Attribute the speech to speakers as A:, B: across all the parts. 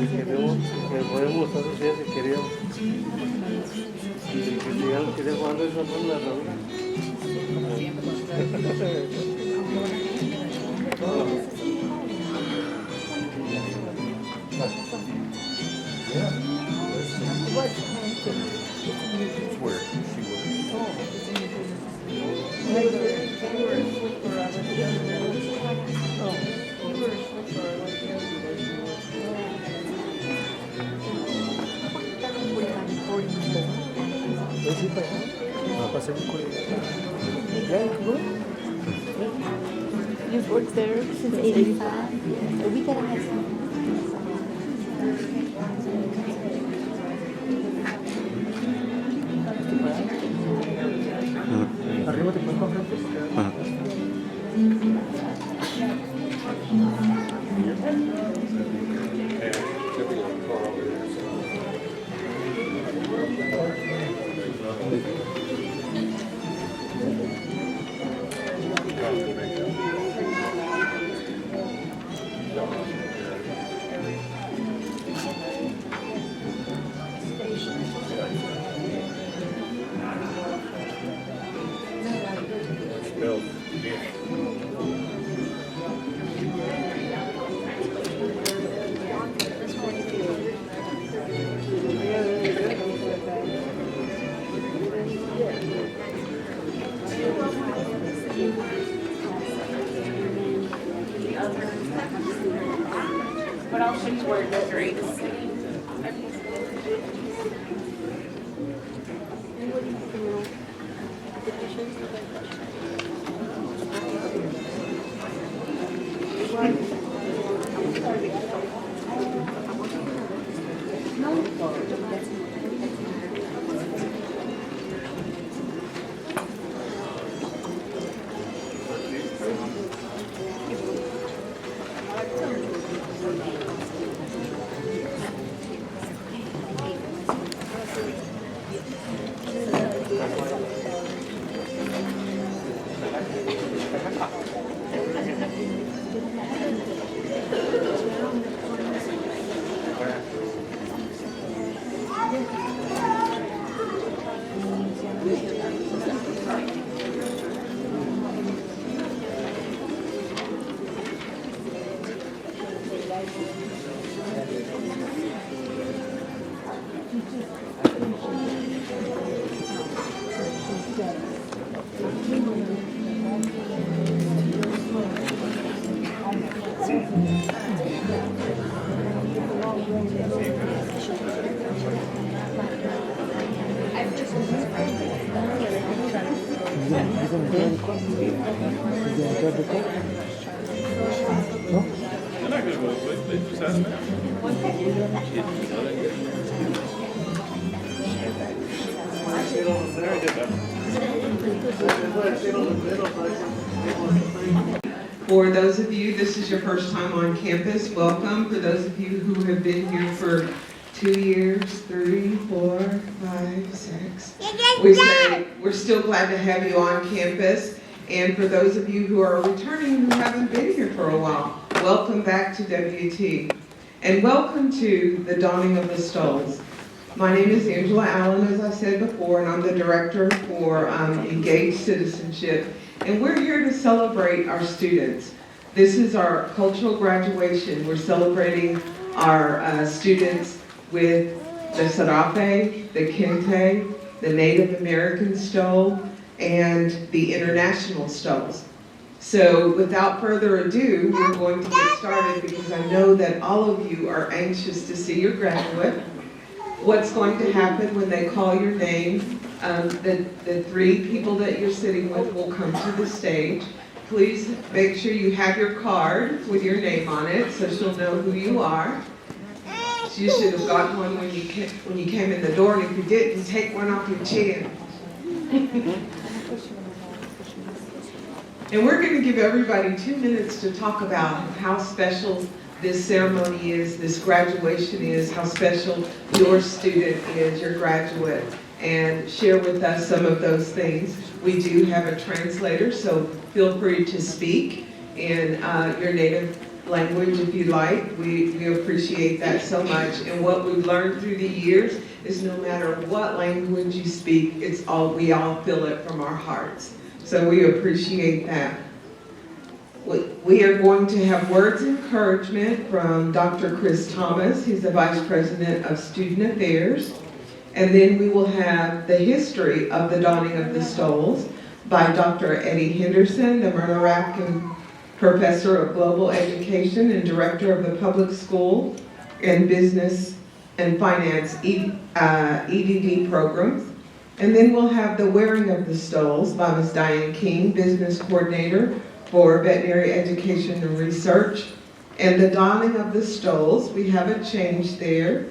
A: que podemos gustar si queríamos. Y ya quería jugando eso con la Raúl.
B: Where
C: You've worked there since '85. We gotta have some.
A: Arriba te puedes comprar.
D: But I'll show you where it goes right.
E: For those of you, this is your first time on campus, welcome. For those of you who have been here for 2 years, 3, 4, 5, 6, we say we're still glad to have you on campus. And for those of you who are returning who haven't been here for a while, welcome back to WT. And welcome to the Dawning of the Stoles. My name is Angela Allen, as I said before, and I'm the Director for Engaged Citizenship. And we're here to celebrate our students. This is our cultural graduation. We're celebrating our students with the sarape, the kente, the Native American stole, and the international stoles. So without further ado, we're going to get started because I know that all of you are anxious to see your graduate. What's going to happen when they call your name, the 3 people that you're sitting with will come to the stage. Please make sure you have your card with your name on it so she'll know who you are. You should have gotten one when you came in the door, and if you didn't, take one off your chin. And we're going to give everybody 2 minutes to talk about how special this ceremony is, this graduation is, how special your student is, your graduate, and share with us some of those things. We do have a translator, so feel free to speak in your native language if you like. We appreciate that so much. And what we've learned through the years is no matter what language you speak, we all feel it from our hearts. So we appreciate that. We are going to have words of encouragement from Dr. Chris Thomas, who's the Vice President of Student Affairs. And then we will have the history of the donning of the stoles by Dr. Eddie Henderson, the Myrna Rapkin Professor of Global Education and Director of the Public School and Business and Finance EDD programs. And then we'll have the wearing of the stoles by Ms. Diane King, Business Coordinator for Veterinary Education and Research. And the donning of the stoles, we have a change there.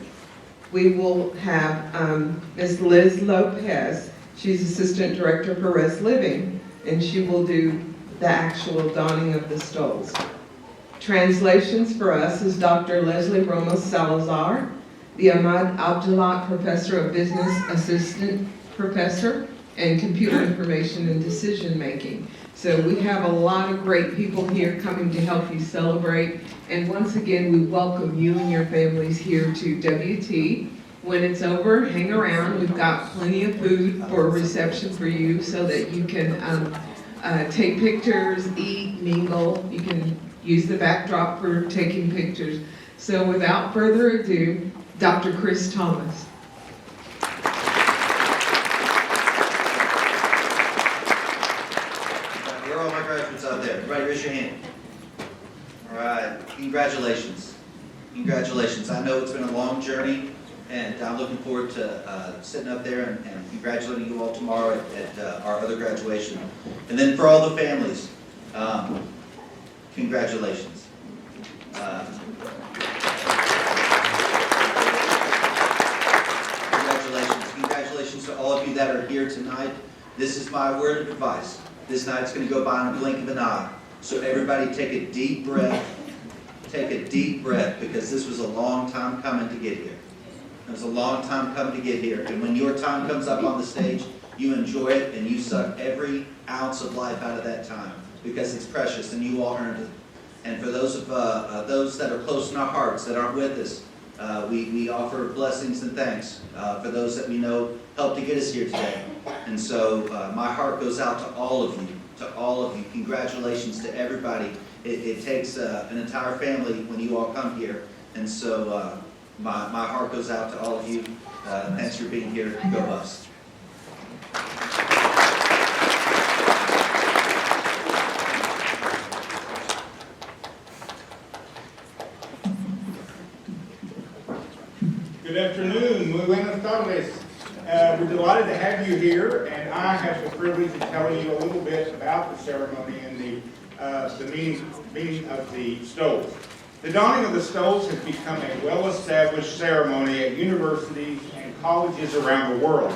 E: We will have Ms. Liz Lopez. She's Assistant Director for Res Living, and she will do the actual donning of the stoles. Translations for us is Dr. Leslie Ramos Salazar, the Ahmad Abdullah Professor of Business Assistant Professor and Computer Information and Decision Making. So we have a lot of great people here coming to help you celebrate. And once again, we welcome you and your families here to WT. When it's over, hang around. We've got plenty of food for a reception for you so that you can take pictures, eat, mingle. You can use the backdrop for taking pictures. So without further ado, Dr. Chris Thomas.
B: Where are all my graduates out there? Everybody raise your hand. All right, congratulations. Congratulations. I know it's been a long journey, and I'm looking forward to sitting up there and congratulating you all tomorrow at our other graduation. And then for all the families, congratulations. Congratulations to all of you that are here tonight. This is my word of advice. This night's going to go by in a blink of an eye. So everybody take a deep breath. Take a deep breath, because this was a long time coming to get here. It was a long time coming to get here. And when your time comes up on the stage, you enjoy it and you suck every ounce of life out of that time, because it's precious and you all earned it. And for those that are close in our hearts that aren't with us, we offer blessings and thanks for those that we know helped to get us here today. And so my heart goes out to all of you, Congratulations to everybody. It takes an entire family when you all come here. And so my heart goes out to all of you. Thanks for being here. Go Buffs.
F: Good afternoon, muy buenas tardes. We're delighted to have you here, and I have the privilege of telling you a little bit about the ceremony and the meaning of the stoles. The donning of the stoles has become a well-established ceremony at universities and colleges around the world.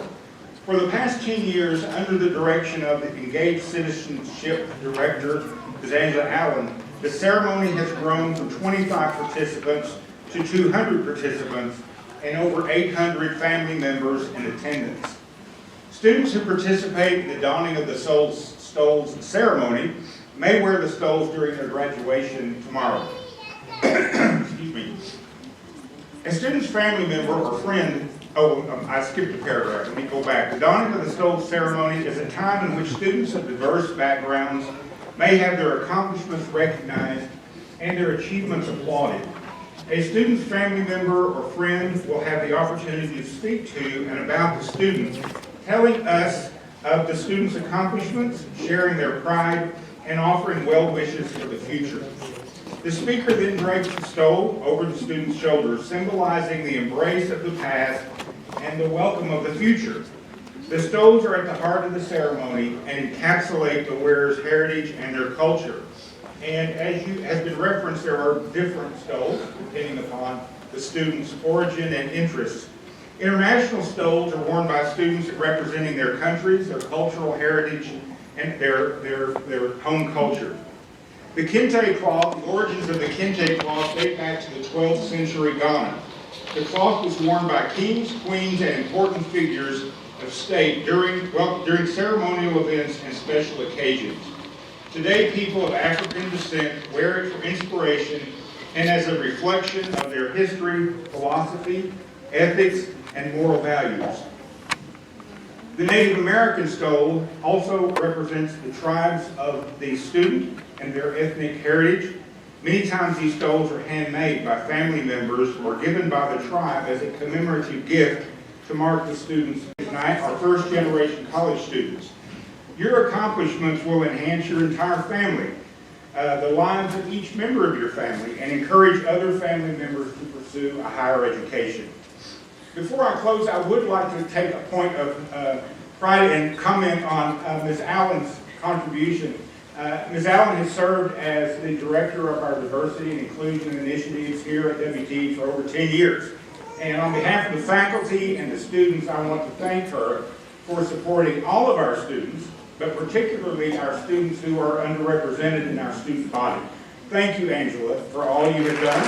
F: For the past 10 years, under the direction of the Engaged Citizenship Director, Ms. Angela Allen, the ceremony has grown from 25 participants to 200 participants and over 800 family members in attendance. Students who participate in the donning of the stoles ceremony may wear the stoles during their graduation tomorrow. Excuse me. A student's family member or friend, I skipped a paragraph, let me go back. The donning of the stoles ceremony is a time in which students of diverse backgrounds may have their accomplishments recognized and their achievements applauded. A student's family member or friend will have the opportunity to speak to and about the student, telling us of the student's accomplishments, sharing their pride, and offering well wishes for the future. The speaker then drapes the stole over the student's shoulders, symbolizing the embrace of the past and the welcome of the future. The stoles are at the heart of the ceremony and encapsulate the wearer's heritage and their culture. And as has been referenced, there are different stoles depending upon the student's origin and interests. International stoles are worn by students representing their countries, their cultural heritage, and their home culture. The kente cloth, the origins of the kente cloth date back to the 12th century Ghana. The cloth was worn by kings, queens, and important figures of state during ceremonial events and special occasions. Today, people of African descent wear it for inspiration and as a reflection of their history, philosophy, ethics, and moral values. The Native American stole also represents the tribes of the student and their ethnic heritage. Many times these stoles are handmade by family members or given by the tribe as a commemorative gift to mark the students tonight, our first generation college students. Your accomplishments will enhance your entire family, the lives of each member of your family, and encourage other family members to pursue a higher education. Before I close, I would like to take a point of pride and comment on Ms. Allen's contribution. Ms. Allen has served as the director of our diversity and inclusion initiatives here at WT for over 10 years. And on behalf of the faculty and the students, I want to thank her for supporting all of our students, but particularly our students who are underrepresented in our student body. Thank you, Angela, for all you have done.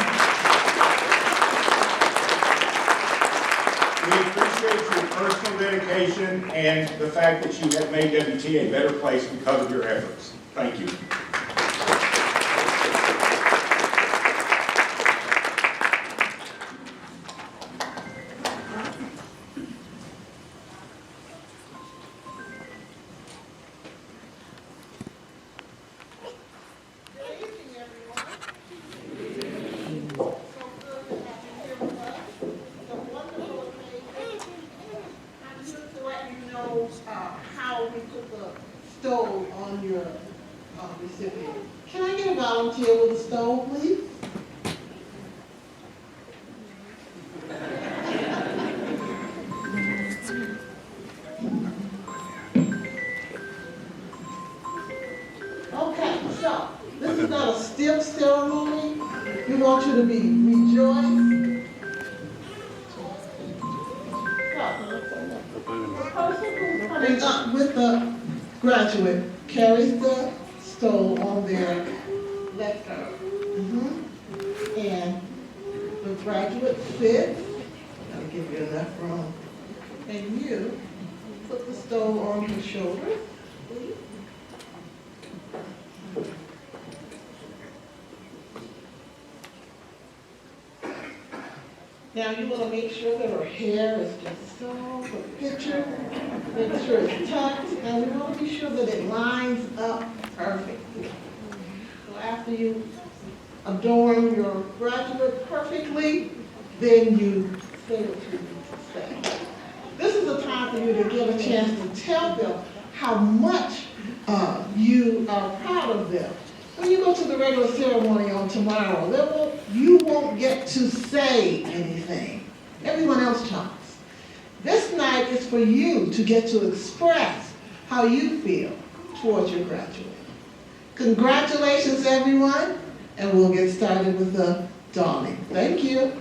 F: We appreciate your personal dedication and the fact that you have made WT a better place because of your efforts. Thank you.
G: How we put the stove on your recipient. Can I get a volunteer with a stove, please? Okay, so this is not a stiff ceremony. We want you to be rejoiced. The person who's coming up with the graduate carries the stole on their left arm. And the graduate sits. I'll give you enough room. And you put the stole on your shoulders, please. Now you want to make sure that her hair is just so, for the picture, make sure it's tucked, and we want to be sure that it lines up perfectly. So after you adorn your graduate perfectly, then you say what you need to say. This is a time for you to get a chance to tell them how much you are proud of them. When you go to the regular ceremony on tomorrow, you won't get to say anything. Everyone else talks. This night is for you to get to express how you feel towards your graduate. Congratulations, everyone, and we'll get started with the donning. Thank you.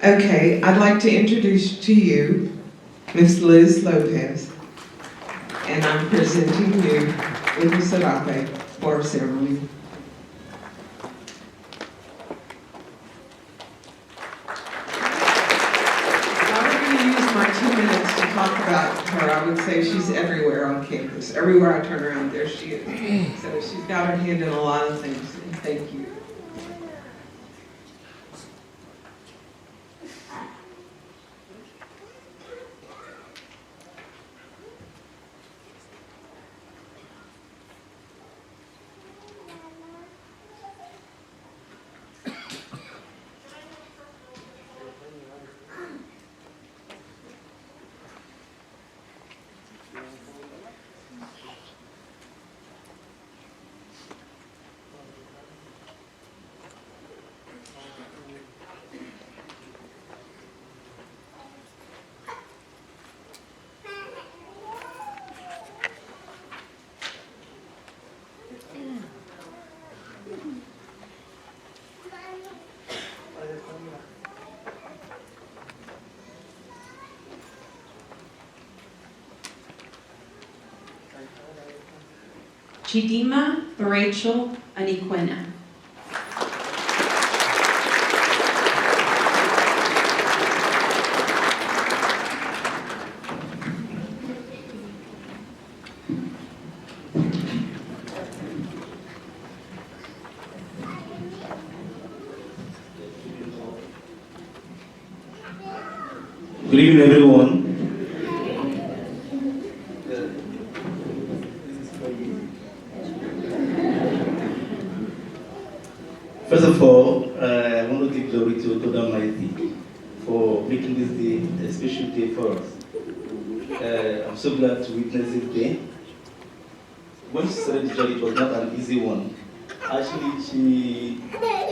E: Okay, I'd like to introduce to you Ms. Liz Lopez, and I'm presenting you with the serape for our ceremony. If I were going to use my 2 minutes to talk about her, I would say she's everywhere on campus. Everywhere I turn around, there she is. So she's got her hand in a lot of things, and thank you.
H: Chidima Rachel Aniquena.
I: Good evening, everyone. First of all, I want to give glory to God Almighty for making this day a special day for us. I'm so glad to witness this day. When she started the journey, it was not an easy one. Actually, she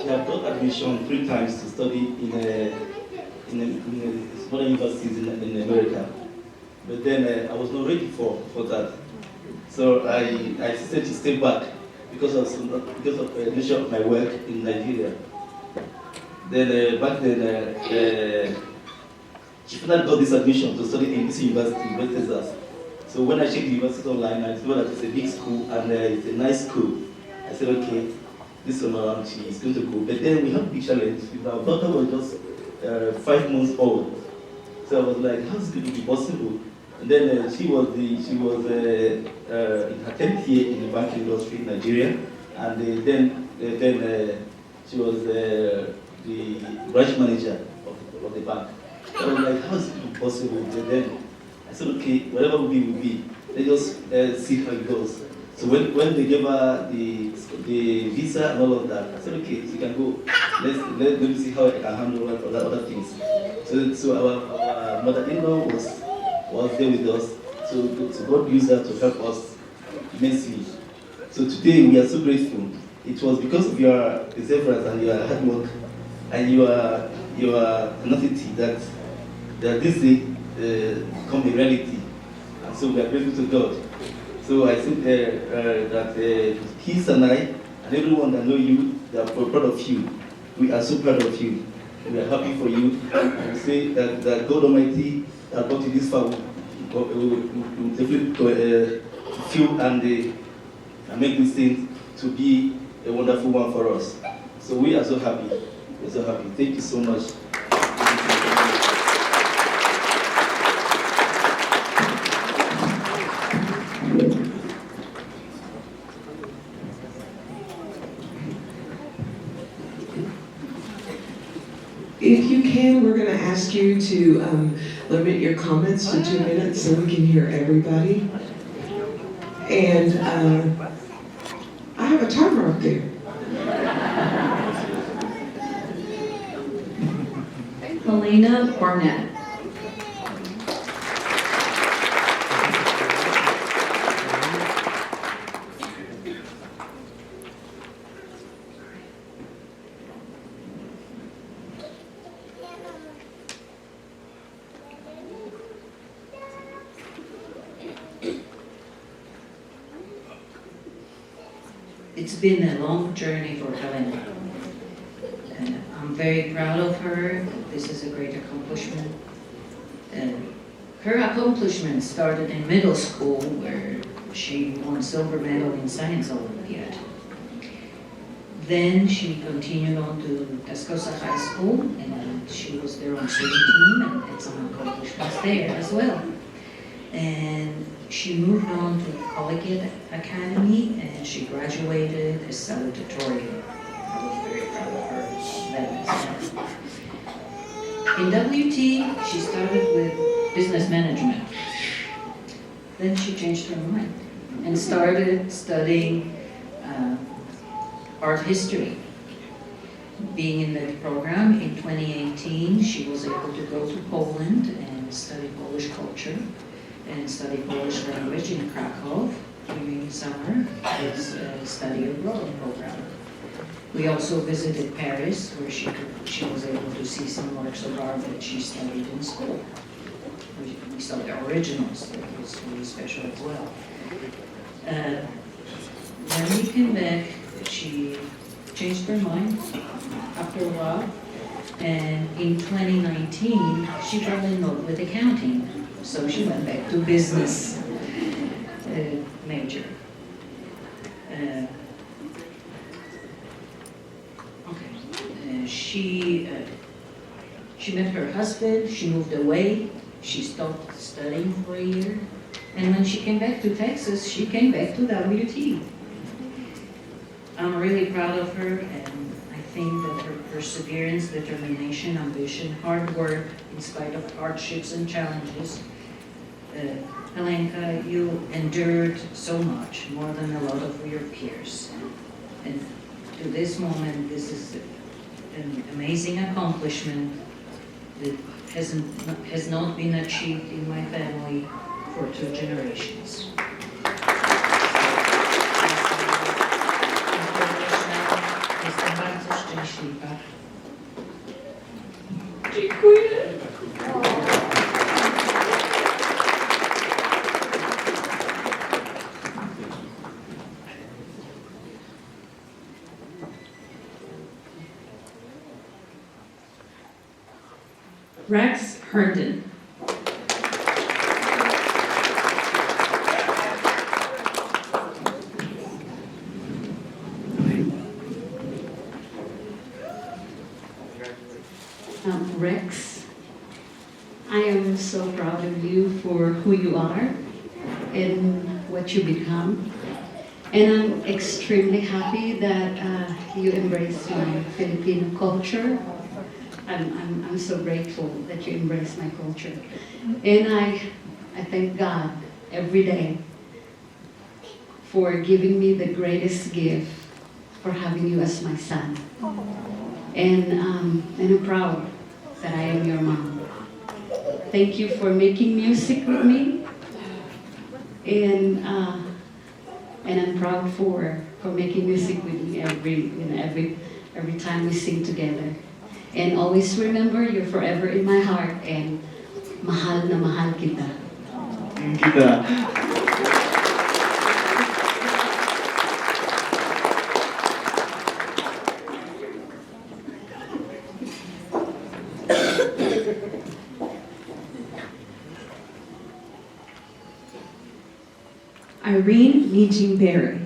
I: had got admission 3 times to study in smaller universities in America. But then I was not ready for that. So I decided to stay back because of the nature of my work in Nigeria. Then back then, she finally got this admission to study in this university, West Texas. So when I checked the university online, I saw that it's a big school and it's a nice school. I said, okay, this one around, she is going to go. But then we had a big challenge. Our daughter was just 5 months old. So I was like, how's it going to be possible? And then she was in her 10th year in the banking industry in Nigeria. And then she was the branch manager of the bank. So I was like, how is it possible? And then I said, okay, whatever will be. Let's just see how it goes. So when they gave her the visa and all of that, I said, okay, she can go. Let me see how I can handle other things. So our mother-in-law was there with us. So God used her to help us immensely. So today we are so grateful. It was because of your perseverance and your hard work and your tenacity that this day become a reality. And so we are grateful to God. So I think that Keith and I, and everyone that know you, they are proud of you. We are so proud of you. We are happy for you. We say that God Almighty has brought you this far. We definitely feel and make this thing to be a wonderful one for us. So we are so happy. We're so happy. Thank you so much.
E: If you can, we're going to ask you to limit your comments to 2 minutes so we can hear everybody. And I have a timer up there.
H: Helena Barnett. It's been a long journey for Helena. I'm very proud of her. This is a great accomplishment. Her accomplishment started in middle school where she won silver medal in Science Olympiad. Then she continued on to Tascosa High School and she was there on city team and had some accomplishments there as well. And she moved on to Collegiate Academy and she graduated as salutatorian. I was very proud of her. In WT, she started with business management. Then she changed her mind and started studying art history. Being in that program in 2018, she was able to go to Poland and study Polish culture and study Polish language in Krakow during summer. It's a study abroad program. We also visited Paris, where she was able to see some works of art that she studied in school. We saw the originals, that was really special as well. When we came back, she changed her mind after a while, and in 2019, she fell in love with accounting, so she went back to business major. She met her husband, she moved away, she stopped studying for a year, and when she came back to Texas, she came back to WT. I'm really proud of her, and I think that her perseverance, determination, ambition, hard work, in spite of hardships and challenges, Helenka, you endured so much, more than a lot of your peers. And to this moment, this is an amazing accomplishment that has not been achieved in my family for 2 generations. Jestem bardzo szczęśliwa.
E: Dziękuję.
J: Rex Herndon.
K: Rex, I am so proud of you for who you are and what you become. And I'm extremely happy that you embrace my Filipino culture. I'm so grateful that you embrace my culture. And I thank God every day for giving me the greatest gift for having you as my son. And I'm proud that I am your mom. Thank you for making music with me. And I'm proud for making music with me every time we sing together. And always remember, you're forever in my heart, and mahal na mahal kita.
I: Kita.
J: Irene Meaching Berry.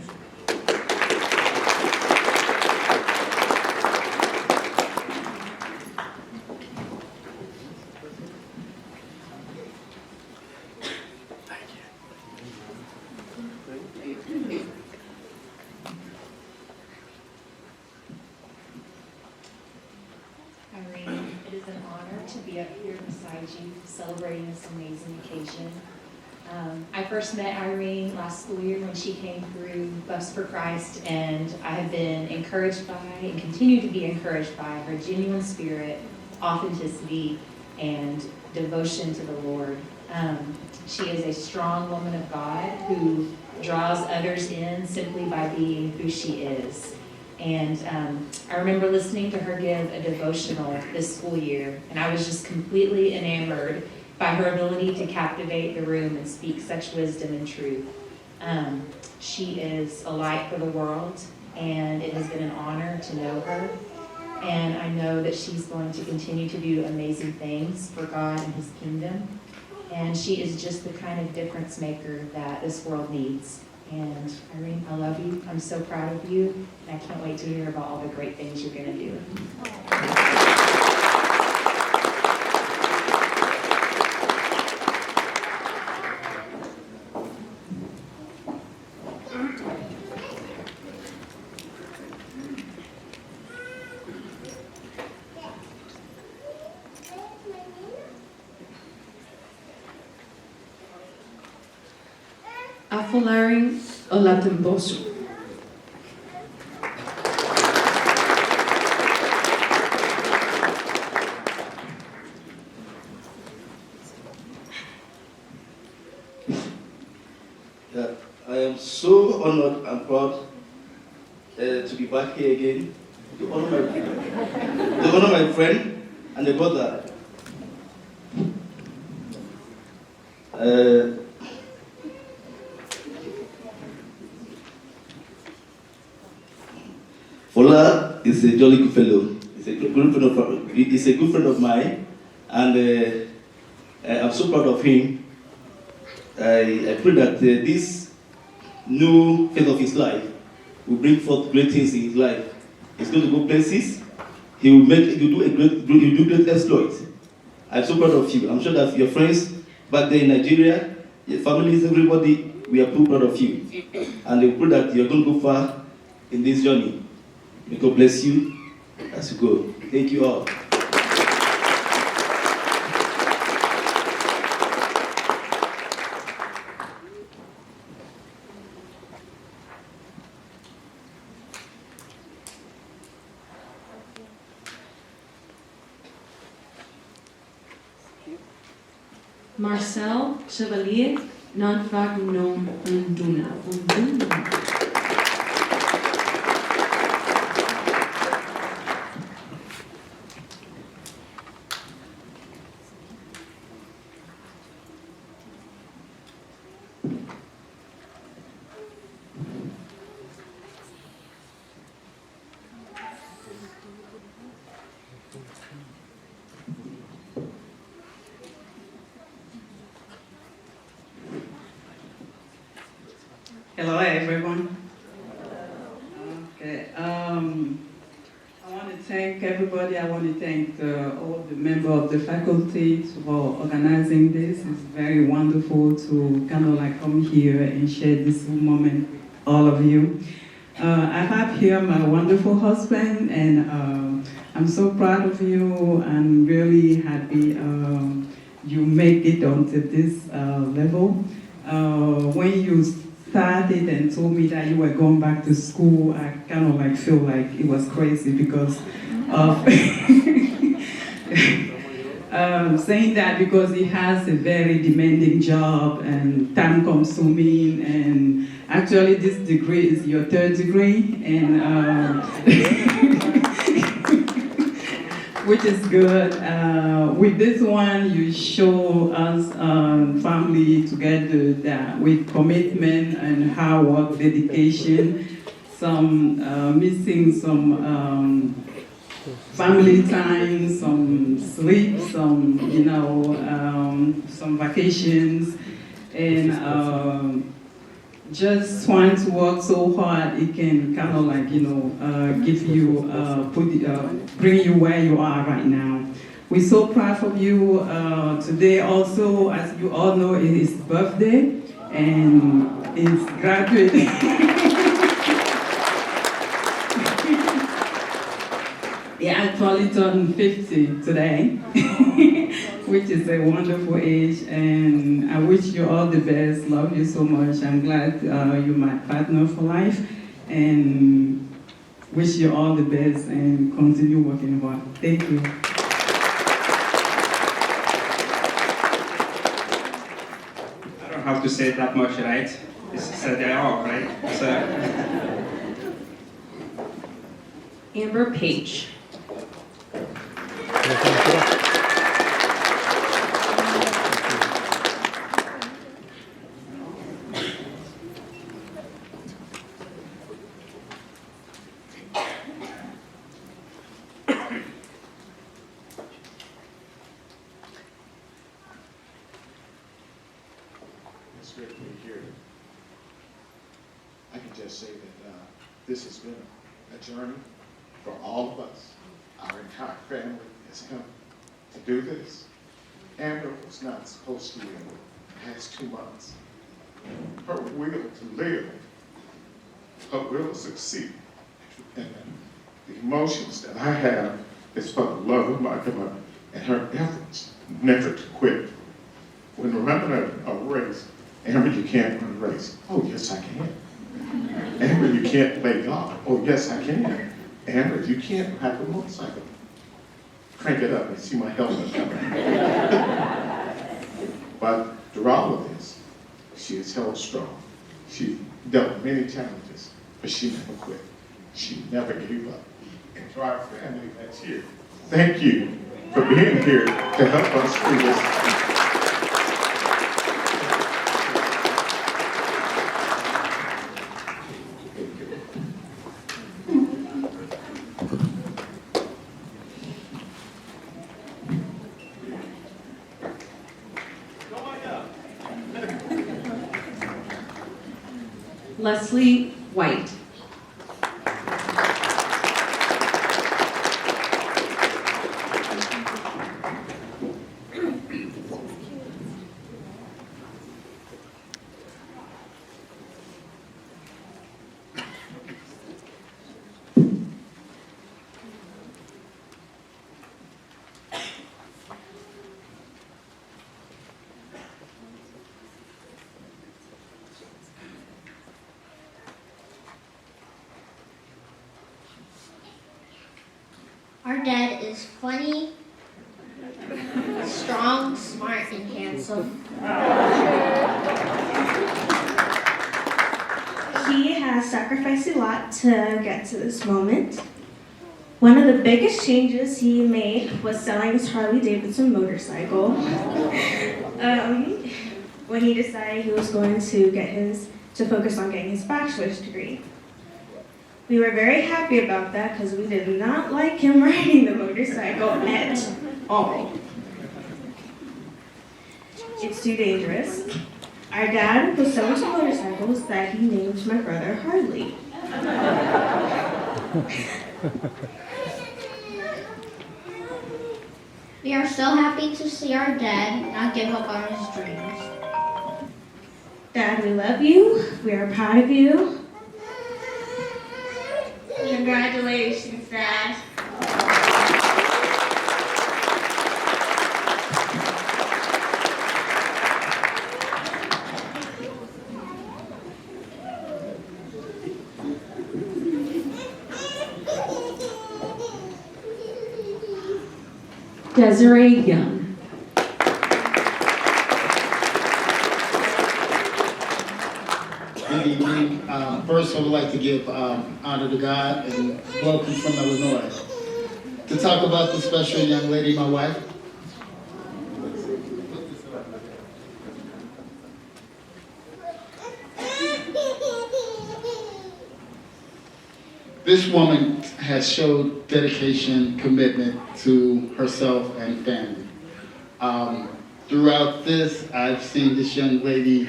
L: Irene, it is an honor to be up here beside you celebrating this amazing occasion. I first met Irene last school year when she came through Bus for Christ, and I have been encouraged by and continue to be encouraged by her genuine spirit, authenticity, and devotion to the Lord. She is a strong woman of God who draws others in simply by being who she is. And I remember listening to her give a devotional this school year, and I was just completely enamored by her ability to captivate the room and speak such wisdom and truth. She is a light for the world, and it has been an honor to know her. And I know that she's going to continue to do amazing things for God and His kingdom. And she is just the kind of difference maker that this world needs. And Irene, I love you. I'm so proud of you. And I can't wait to hear about all the great things you're going to do.
J: Afolarin Olatembosu.
I: I am so honored and proud to be back here again to honor my friend and the brother. Fola is a jolly good fellow. He's a good friend of mine, and I'm so proud of him. I pray that this new phase of his life will bring forth great things in his life. He's going to go places. He will do great exploits. I'm so proud of you. I'm sure that your friends back there in Nigeria, your families, everybody, we are too proud of you. And we pray that you're going to go far in this journey. May God bless you as you go. Thank you all.
J: Marcel Chevalier, non-fac non unduna.
M: Hello, everyone. Okay. I want to thank everybody. I want to thank all the members of the faculty for organizing this. It's very wonderful to kind of like come here and share this moment with all of you. I have here my wonderful husband, and I'm so proud of you. I'm really happy you make it onto this level. When you started and told me that you were going back to school, I kind of like feel like it was crazy because of saying that because he has a very demanding job and time consuming, and actually this degree is your third degree, and which is good. With this one, you show us family together that with commitment and hard work, dedication, some missing some family time, some sleep, some, you know, some vacations, and just trying to work so hard, it can kind of like, you know, give you, bring you where you are right now. We're so proud of you. Today also, as you all know, it is his birthday, and it's graduating. He actually turned 50 today, which is a wonderful age, and I wish you all the best. Love you so much. I'm glad you're my partner for life, and wish you all the best and continue working hard. Thank you.
N: I don't have to say that much, right? It's said they all, right? So.
J: Amber Page.
O: It's great to be here. I can just say that this has been a journey for all of us. Our entire family has come to do this. Amber was not supposed to live past 2 months. Her will to live, her will to succeed. And the emotions that I have is for the love of my God and her efforts never to quit. When running a race, Amber, you can't run a race. Oh, yes, I can. Amber, you can't play golf. Oh, yes, I can. Amber, you can't ride a motorcycle. Crank it up and see my helmet coming. But through all of this, she is held strong. She dealt with many challenges, but she never quit. She never gave up. And to our family that's here, thank you for being here to help us through this.
J: Leslie White.
P: Our dad is funny, strong, smart, and handsome.
Q: He has sacrificed a lot to get to this moment. One of the biggest changes he made was selling his Harley Davidson motorcycle. When he decided he was going to focus on getting his bachelor's degree. We were very happy about that because we did not like him riding the motorcycle at all. It's too dangerous. Our dad was so into motorcycles that he named my brother Harley.
P: We are so happy to see our dad not give up on his dreams.
Q: Dad, we love you. We are proud of you.
P: Congratulations, Dad.
J: Desiree Young.
R: Good evening. First, I would like to give honor to God and welcome from Illinois. To talk about the special young lady, my wife. This woman has showed dedication, commitment to herself and family. Throughout this, I've seen this young lady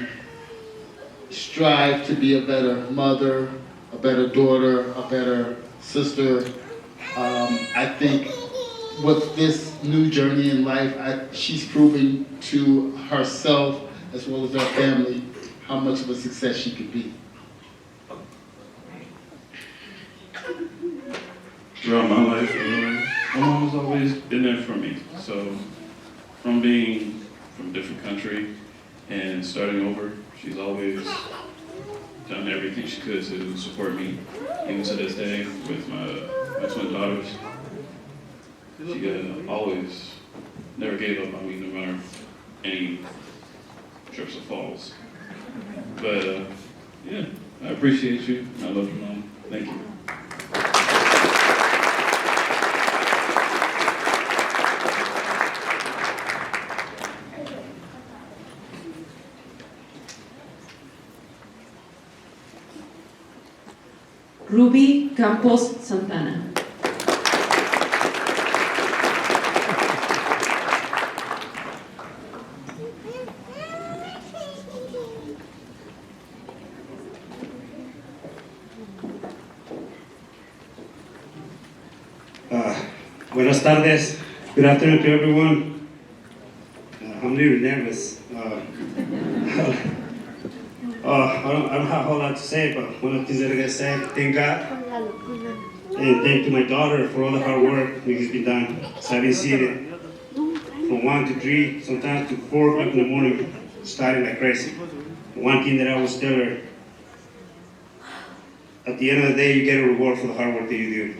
R: strive to be a better mother, a better daughter, a better sister. I think with this new journey in life, she's proving to herself as well as her family how much of a success she could be.
S: Throughout my life, my mom has always been there for me. So from being from a different country and starting over, she's always done everything she could to support me, even to this day with my twin daughters. She always never gave up on me, no matter any trips or falls. But yeah, I appreciate you. I love you, Mom. Thank you.
J: Ruby Campos Santana.
T: Buenas tardes. Good afternoon to everyone. I'm a little nervous. I don't have a whole lot to say, but one of the things that I gotta say, thank God, and thank to my daughter for all the hard work that has been done. So I've been seeing it from 1 to 3, sometimes to 4 o'clock in the morning, starting like crazy. One thing that I will tell her, at the end of the day, you get a reward for the hard work that you do.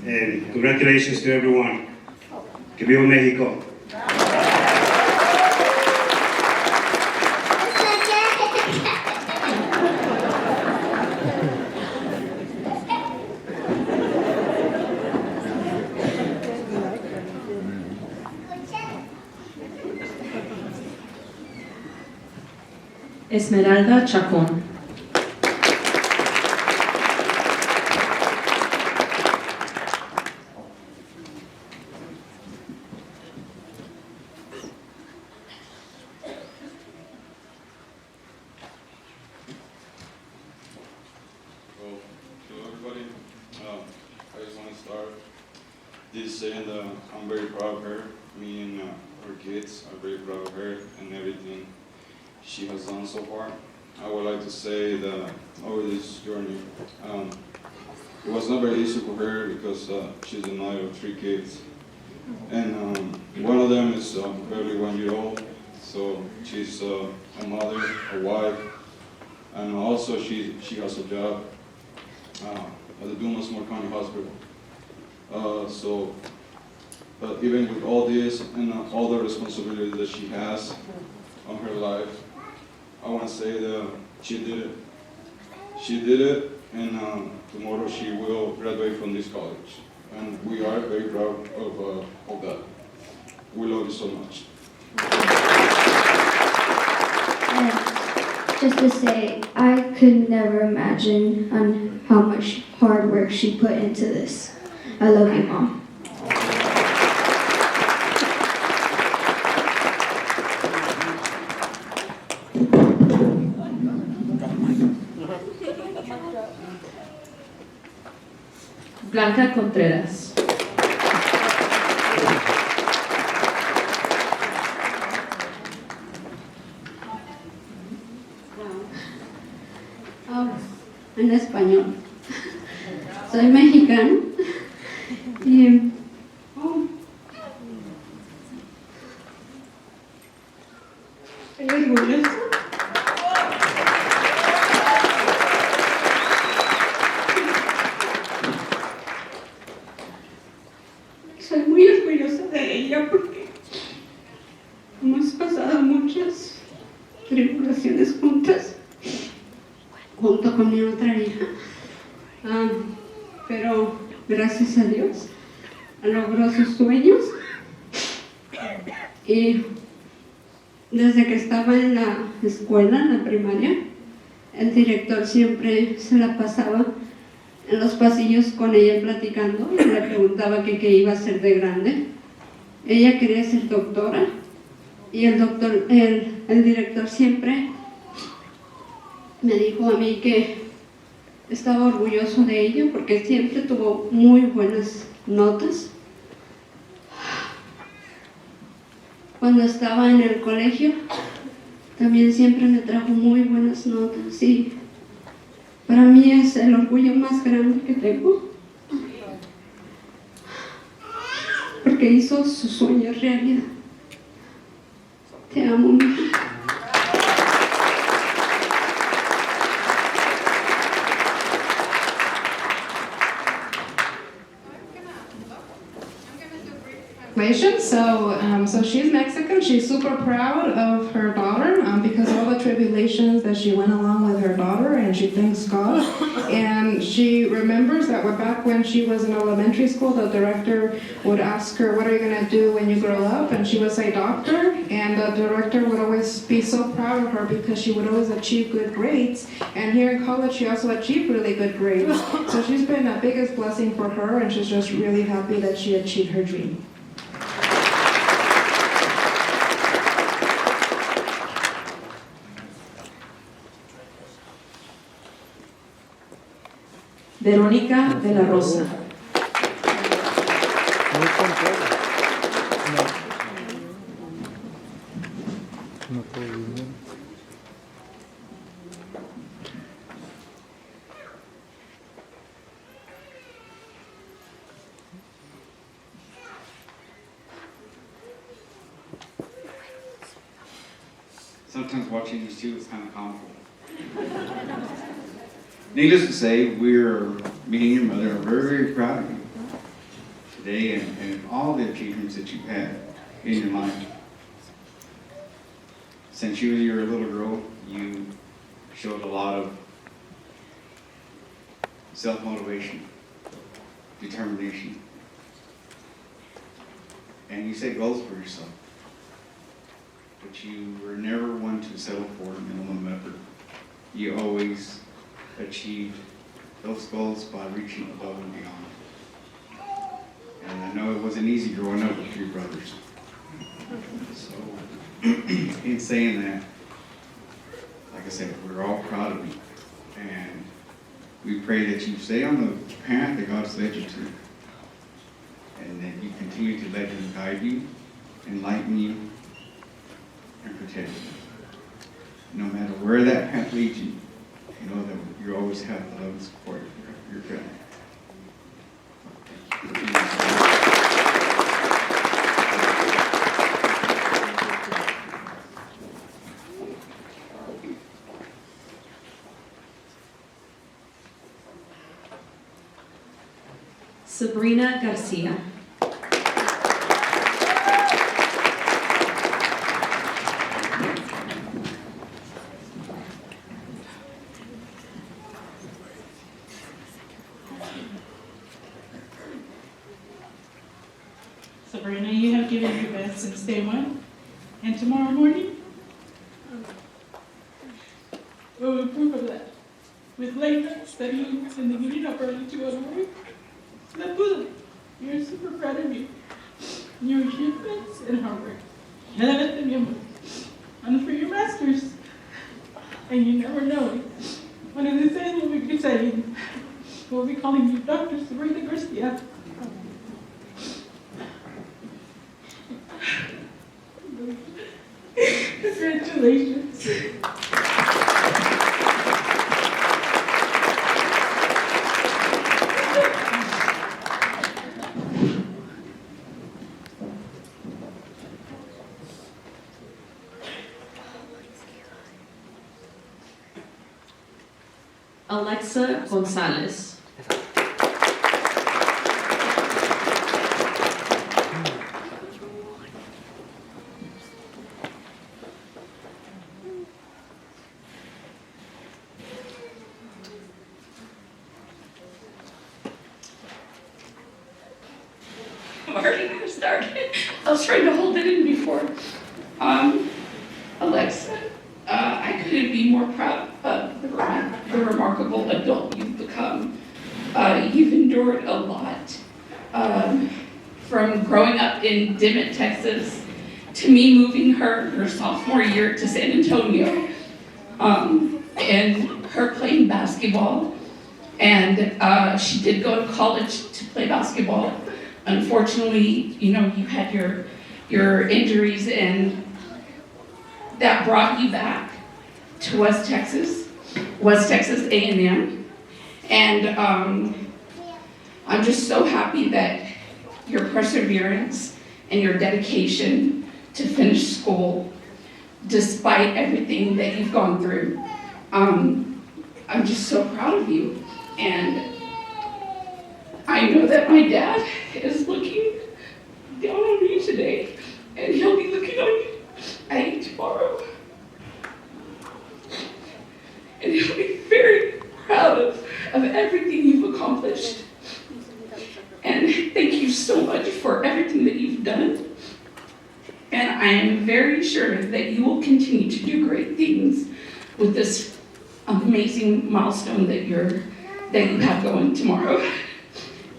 T: And congratulations to everyone. Que viva Mexico.
J: Esmeralda Chacón.
S: I just want to start this saying that I'm very proud of her. Me and her kids are very proud of her and everything she has done so far. I would like to say that over this journey, it was not very easy for her because she's the mother of 3 kids. And one of them is barely 1 year old, so she's a mother, a wife, and also she has a job at the Dumas County Hospital. But even with all this and all the responsibility that she has on her life, I want to say that she did it. She did it, and tomorrow she will graduate from this college. And we are very proud of that. We love you so much.
U: Just to say, I could never imagine on how much hard work she put into this. I love you, Mom.
J: Blanca Contreras.
K: En español. Soy mexicano y estoy orgullosa. Soy muy orgullosa de ella porque hemos pasado muchas tribulaciones juntas, junto con mi otra hija. Pero gracias a Dios logró sus sueños y desde que estaba en la escuela, en la primaria, el director siempre se la pasaba en los pasillos con ella platicando y le preguntaba que qué iba a ser de grande. Ella quería ser doctora y el director siempre me dijo a mí que estaba orgulloso de ella porque siempre tuvo muy buenas notas. Cuando estaba en el colegio, también siempre me trajo muy buenas notas y para mí es el orgullo más grande que tengo porque hizo su sueño realidad. Te amo, mi hija.
D: So she's Mexican. She's super proud of her daughter because of all the tribulations that she went along with her daughter, and she thanks God. And she remembers that back when she was in elementary school, the director would ask her, "What are you going to do when you grow up?" And she would say, "Doctor." And the director would always be so proud of her because she would always achieve good grades. And here in college, she also achieved really good grades. So she's been the biggest blessing for her, and she's just really happy that she achieved her dream.
J: Verónica de la Rosa.
A: No puedo vivir.
V: Sometimes watching these two is kind of comical. Needless to say, me and your mother are very, very proud of you today and all the achievements that you've had in your life. Since you were a little girl, you showed a lot of self-motivation, determination, and you set goals for yourself. But you were never one to settle for minimum effort. You always achieved those goals by reaching above and beyond. And I know it wasn't easy growing up with 3 brothers. So, in saying that, like I said, we're all proud of you. And we pray that you stay on the path that God's led you to. And that you continue to let Him guide you, enlighten you, and protect you. No matter where that path leads you, know that you always have the love and support of your family.
J: Sabrina Garcia.
B: Sabrina, you have given your best since day one, and tomorrow morning, we will prove of that. With late night studying and then getting up early to go to work. La pudo. You're super proud of you. Your achievements and hard work. And for your masters. And you never know. One of these days we'll be saying, we'll be calling you Dr. Sabrina Garcia. Congratulations.
J: Alexa Gonzalez.
C: I'm already going to start. I was trying to hold it in before. Alexa, I couldn't be more proud of the remarkable adult you've become. You've endured a lot. From growing up in Dimmitt, Texas, to me moving her sophomore year to San Antonio, and her playing basketball. And she did go to college to play basketball. Unfortunately, you know, you had your injuries, and that brought you back to West Texas A&M. And I'm just so happy that your perseverance and your dedication to finish school, despite everything that you've gone through, I'm just so proud of you. And I know that my dad is looking down on me today, and he'll be looking on you at you tomorrow. And he'll be very proud of everything you've accomplished. And thank you so much for everything that you've done. And I am very sure that you will continue to do great things with this amazing milestone that you have going tomorrow.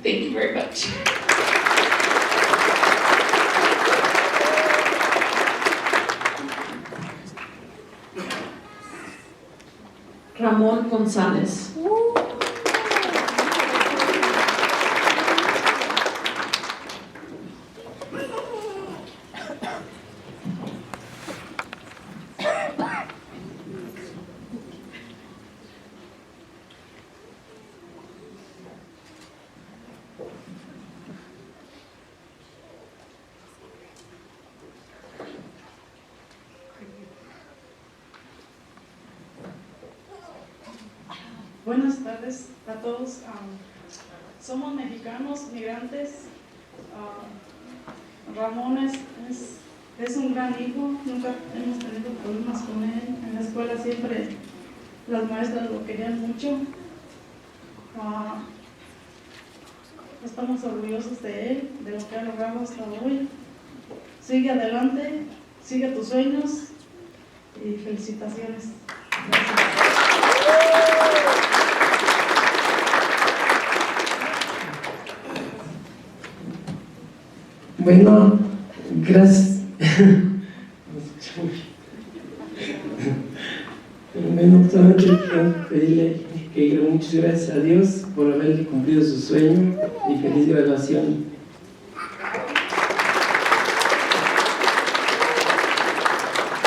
C: Thank you very much.
J: Ramón González.
B: Buenas tardes a todos. Somos mexicanos, migrantes. Ramón es un gran hijo, nunca hemos tenido problemas con él. En la escuela siempre las maestras lo querían mucho. Estamos orgullosos de él, de lo que ha logrado hasta hoy. Sigue adelante, sigue tus sueños y felicitaciones. Gracias.
W: Bueno, gracias. Bueno, solamente quiero pedirle que muchas gracias a Dios por haberle cumplido su sueño y feliz graduación.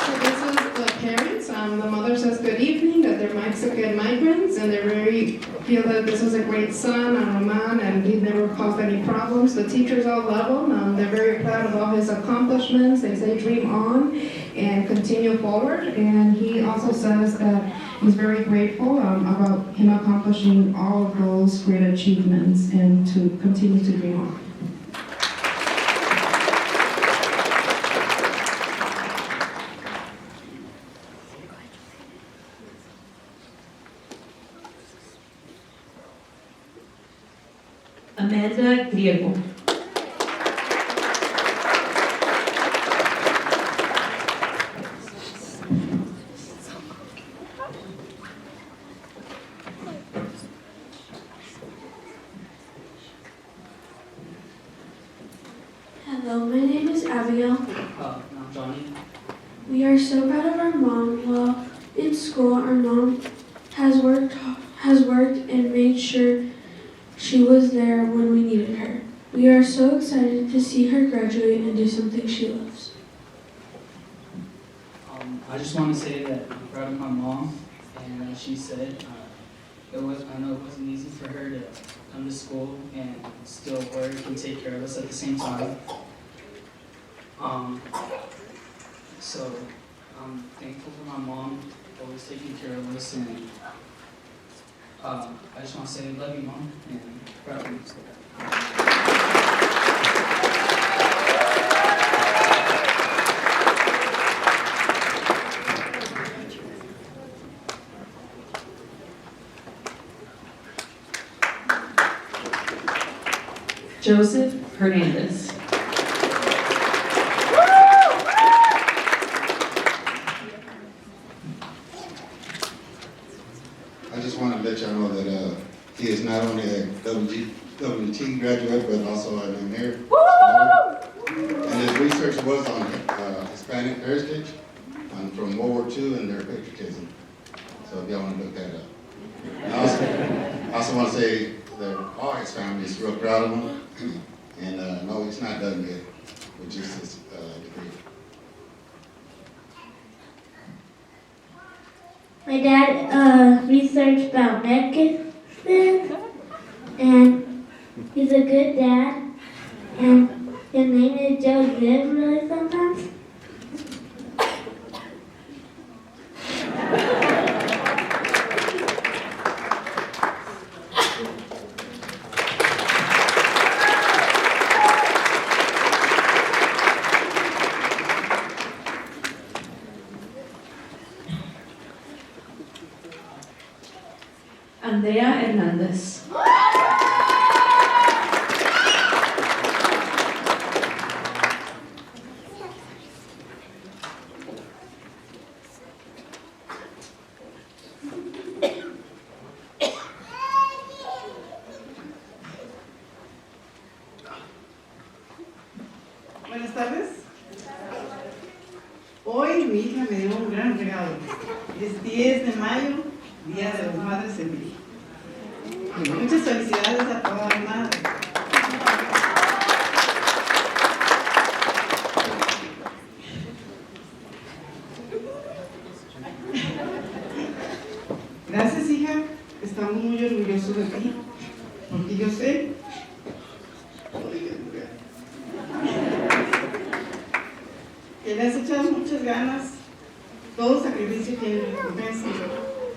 D: So this is the parents. The mother says good evening, that they're Mexican migrants, and they're very feel that this was a great son, Roman, and he never caused any problems. The teachers all love him. They're very proud of all his accomplishments. They say dream on and continue forward. And he also says that he's very grateful about him accomplishing all of those great achievements and to continue to dream on.
J: Amanda Griego.
U: Hello, my name is Abigail.
F: I'm Johnny.
U: We are so proud of our mom. While in school, our mom has worked and made sure she was there when we needed her. We are so excited to see her graduate and do something she loves.
F: I just want to say that I'm proud of my mom, and as she said, I know it wasn't easy for her to come to school and still work and take care of us at the same time. So I'm thankful for my mom always taking care of us, and I just want to say love you, Mom, and proud of you.
J: Joseph Hernandez.
G: I just want to let y'all know that he is not only a WT graduate, but also an American. And his research was on Hispanic heritage from World War II and their patriotism. So if y'all want to look that up. And I also want to say that all his family is real proud of him. And no, he's not done yet with just his degree.
P: My dad researched about medicine, and he's a good dad, and his name is Joe Live really sometimes.
J: Andrea Hernandez.
H: Buenas tardes. Hoy mi hija me dio un gran regalo. Es 10 de mayo, Día de las Madres en México. Muchas felicidades a todas las madres. Gracias, hija. Estamos muy orgullosos de ti, porque yo sé que le has echado muchas ganas. Todo sacrificio tiene recompensa.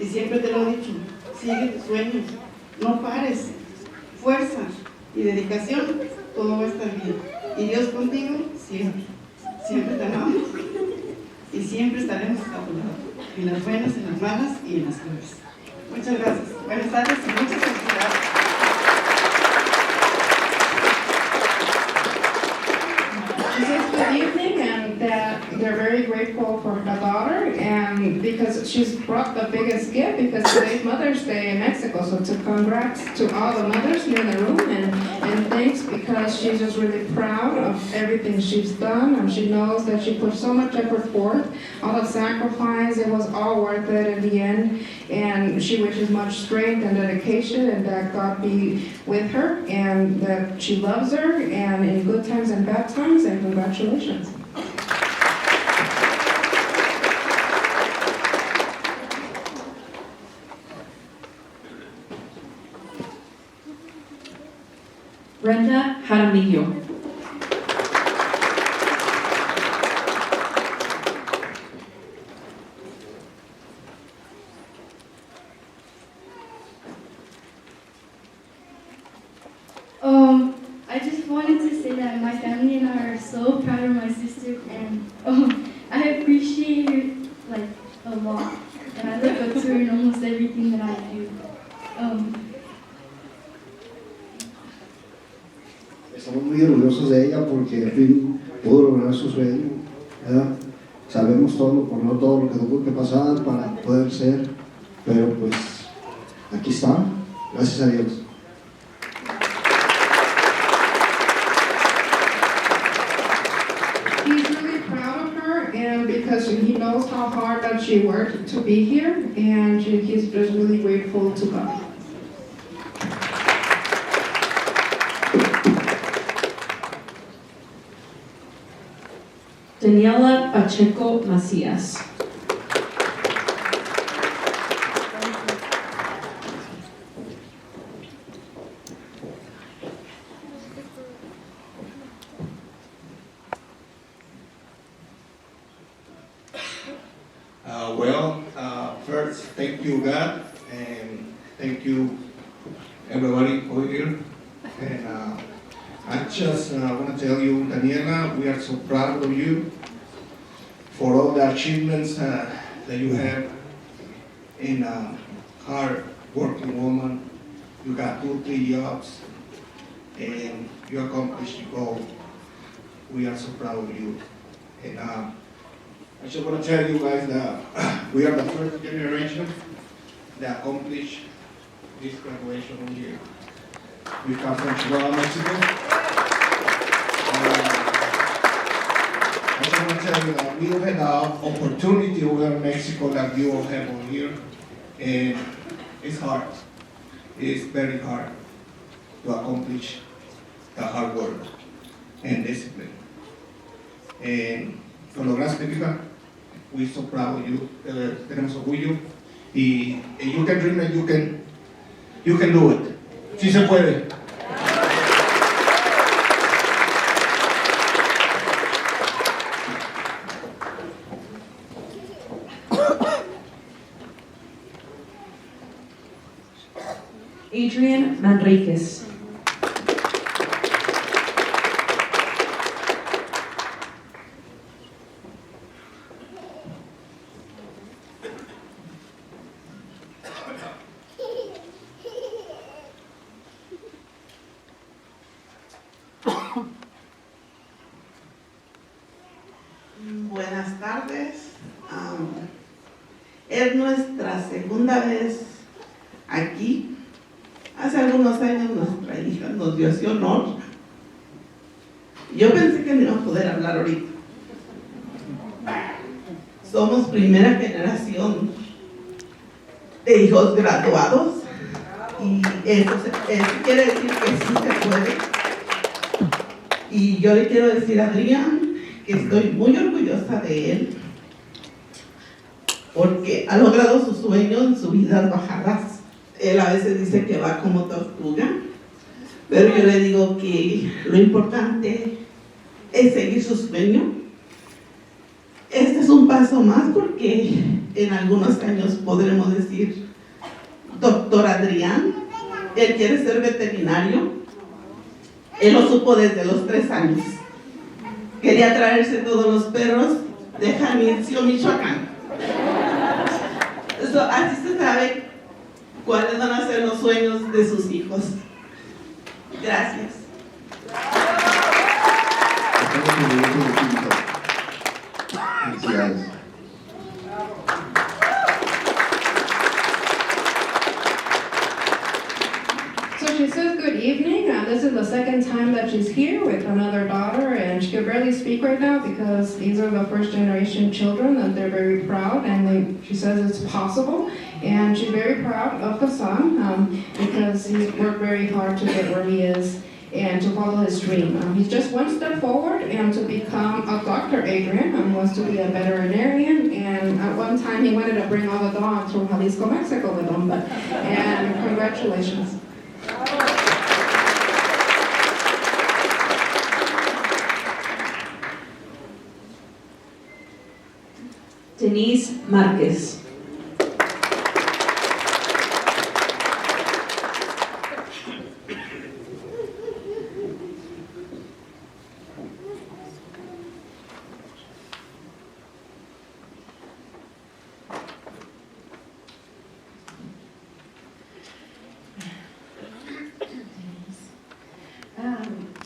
H: Y siempre te lo he dicho, sigue tus sueños, no pares, fuerza y dedicación, todo va a estar bien. Y Dios contigo siempre. Siempre te amamos y siempre estaremos a tu lado, en las buenas, en las malas y en las peores. Muchas gracias. Buenas tardes y muchas felicidades.
D: She says good evening and that they're very grateful for her daughter and because she's brought the biggest gift because today's Mother's Day in Mexico. So to congrats to all the mothers here in the room and thanks because she's just really proud of everything she's done and she knows that she put so much effort forth, all the sacrifice, it was all worth it in the end. And she wishes much strength and dedication and that God be with her and that she loves her and in good times and bad times and congratulations.
J: Brenda Jaramillo.
E: I just wanted to say that my family and I are so proud of my sister, and I appreciate her like a lot, and I look up to her in almost everything that I do.
I: Estamos muy orgullosos de ella porque al fin pudo lograr su sueño, ¿verdad? Sabemos por todo lo que tuvo que pasar para poder ser, pero pues aquí está, gracias a Dios.
D: He's really proud of her, and because he knows how hard that she worked to be here, and he's just really grateful to God.
J: Daniela Pacheco Macias.
L: First, thank you, God, and thank you, everybody over here. And I just want to tell you, Daniela, we are so proud of you for all the achievements that you have in a hard working woman. You got 2-3 jobs, and you accomplished your goal. We are so proud of you. And I just want to tell you guys that we are the first generation that accomplished this graduation here. We come from Chihuahua, Mexico. I just want to tell you that we had the opportunity over in Mexico that you all have over here, and it's hard. It's very hard to accomplish the hard work and discipline. And lo lograste, hija. We're so proud of you. Tenemos orgullo. Y you can dream and you can do it. Sí se puede.
J: Adrian Manriquez.
H: Buenas tardes. Es nuestra segunda vez aquí. Hace algunos años nuestra hija nos dio ese honor. Yo pensé que no iba a poder hablar ahorita. Somos primera generación de hijos graduados y eso quiere decir que sí se puede. Y yo le quiero decir a Adrián que estoy muy orgullosa de él porque ha logrado sus sueños en subidas bajadas. Él a veces dice que va como tortuga, pero yo le digo que lo importante es seguir su sueño. Este es un paso más porque en algunos años podremos decir, doctor Adrián, él quiere ser veterinario. Él lo supo desde los 3 años. Quería traerse todos los perros de Jalisco, Michoacán. Así se sabe cuáles van a ser los sueños de sus hijos. Gracias.
I: Felicidades.
D: So she says good evening. This is the second time that she's here with another daughter, and she can barely speak right now because these are the first generation children, and they're very proud, and she says it's possible. And she's very proud of her son because he's worked very hard to get where he is and to follow his dream. He's just one step forward and to become a doctor. Adrian wants to be a veterinarian, and at one time he wanted to bring all the dogs from Jalisco, Mexico with him, and congratulations.
J: Denise Márquez.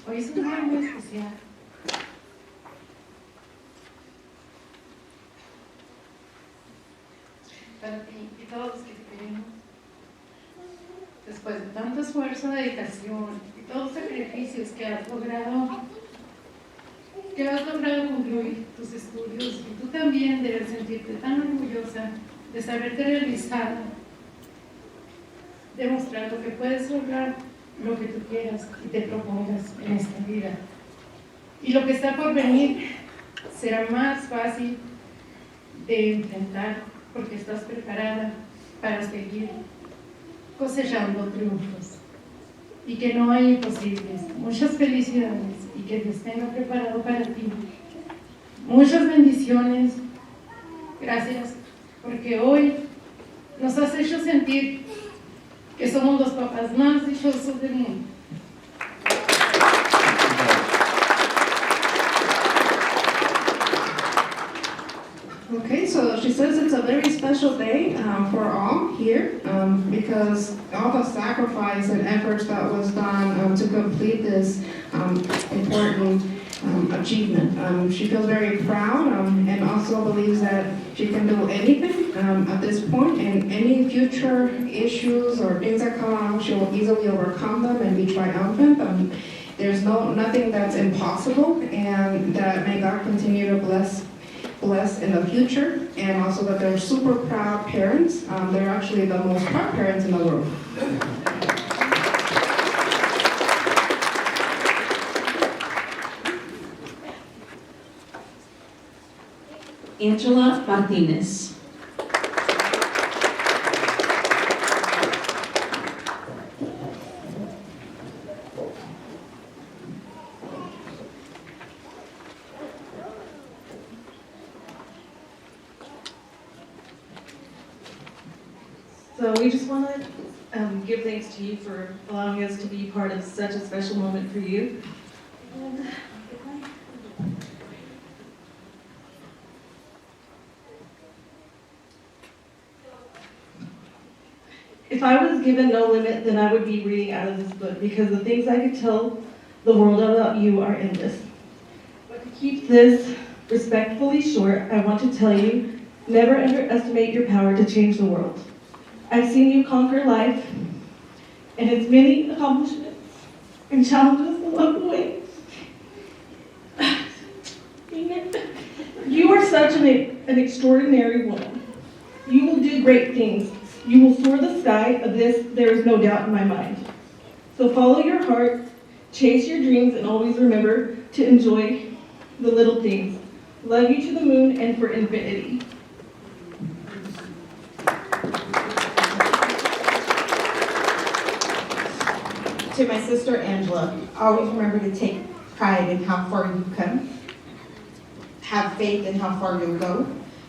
M: Hoy es un día muy especial. Para ti y todos los que te queremos. Después de tanto esfuerzo, dedicación y todos los sacrificios que has logrado concluir tus estudios, y tú también debes sentirte tan orgullosa de saberte realizada, demostrando que puedes lograr lo que tú quieras y te propongas en esta vida. Y lo que está por venir será más fácil de enfrentar porque estás preparada para seguir cosechando triunfos. Y que no hay imposibles. Muchas felicidades y que Dios tenga preparado para ti muchas bendiciones. Gracias porque hoy nos has hecho sentir que somos los papás más dichosos del mundo.
D: Okay, so she says it's a very special day for all here because all the sacrifice and efforts that was done to complete this important achievement. She feels very proud and also believes that she can do anything at this point, and any future issues or things that come along, she will easily overcome them and be triumphant. There's nothing that's impossible, and that may God continue to bless in the future, and also that they're super proud parents. They're actually the most proud parents in the world.
J: Angela Martinez.
N: So we just want to give thanks to you for allowing us to be part of such a special moment for you. And if I was given no limit, then I would be reading out of this book because the things I could tell the world about you are endless. But to keep this respectfully short, I want to tell you, never underestimate your power to change the world. I've seen you conquer life and its many accomplishments and challenges along the way. You are such an extraordinary woman. You will do great things. You will soar the sky. Of this, there is no doubt in my mind. So follow your heart, chase your dreams, and always remember to enjoy the little things. Love you to the moon and for infinity.
O: To my sister Angela, always remember to take pride in how far you've come. Have faith in how far you'll go.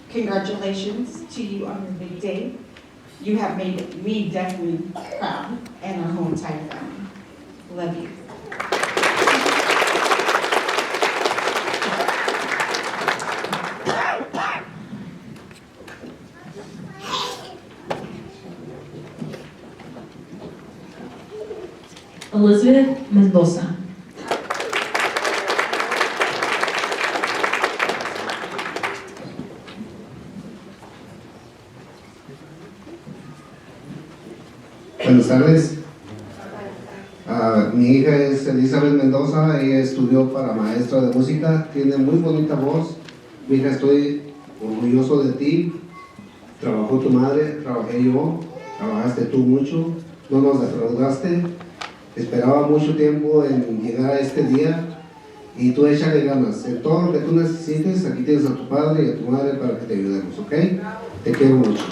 O: Congratulations to you on your big day. You have made me definitely proud and our whole entire family. Love you.
J: Elizabeth Mendoza.
I: Buenas tardes. Mi hija es Elizabeth Mendoza, ella estudió para maestra de música, tiene muy bonita voz. Mi hija, estoy orgulloso de ti. Trabajó tu madre, trabajé yo, trabajaste tú mucho, no nos defraudaste. Esperaba mucho tiempo en llegar a este día y tú échale ganas. En todo lo que tú necesites, aquí tienes a tu padre y a tu madre para que te ayudemos, ¿ok? Te quiero mucho.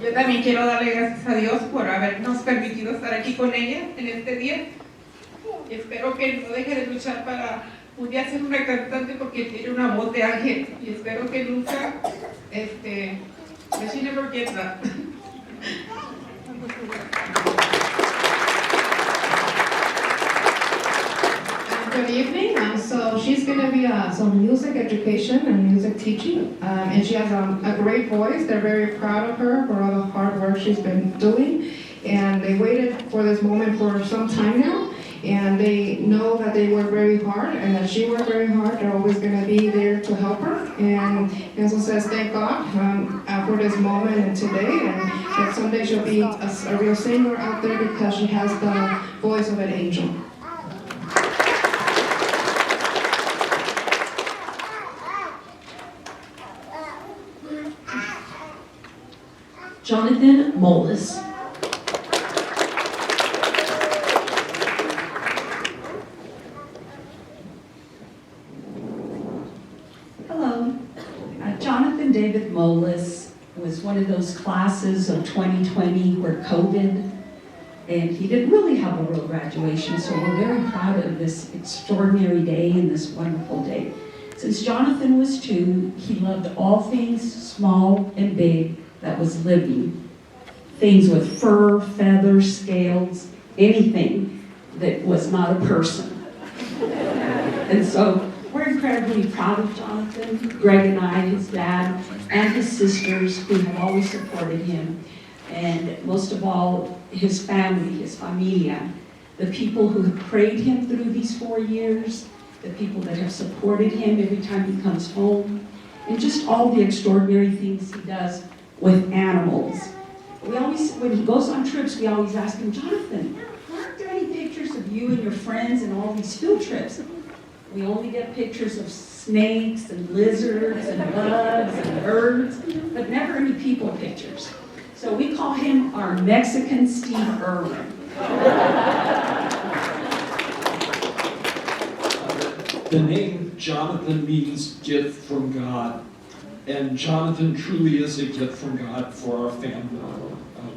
X: Yo también quiero darle gracias a Dios por habernos permitido estar aquí con ella en este día.
M: y espero que no deje de luchar para un día ser una cantante porque tiene una voz de ángel y espero que nunca, that she never gets that.
D: Good evening. So she's going to be some music education and music teaching, and she has a great voice. They're very proud of her for all the hard work she's been doing, and they waited for this moment for some time now, and they know that they work very hard and that she worked very hard. They're always going to be there to help her, and also says thank God for this moment and today, and that someday she'll be a real singer out there because she has the voice of an angel.
J: Jonathan Molis.
Q: Hello. Jonathan David Molis was one of those classes of 2020 where COVID, and he didn't really have a real graduation, so we're very proud of this extraordinary day and this wonderful day. Since Jonathan was 2, he loved all things small and big that was living. Things with fur, feathers, scales, anything that was not a person. And so we're incredibly proud of Jonathan, Greg and I, his dad, and his sisters who have always supported him. And most of all, his family, his familia, the people who have prayed him through these 4 years, the people that have supported him every time he comes home, and just all the extraordinary things he does with animals. We always, when he goes on trips, we always ask him, Jonathan, aren't there any pictures of you and your friends in all these field trips? We only get pictures of snakes and lizards and bugs and birds, but never any people pictures. So we call him our Mexican Steve Irwin.
R: The name Jonathan means gift from God. And Jonathan truly is a gift from God for our family.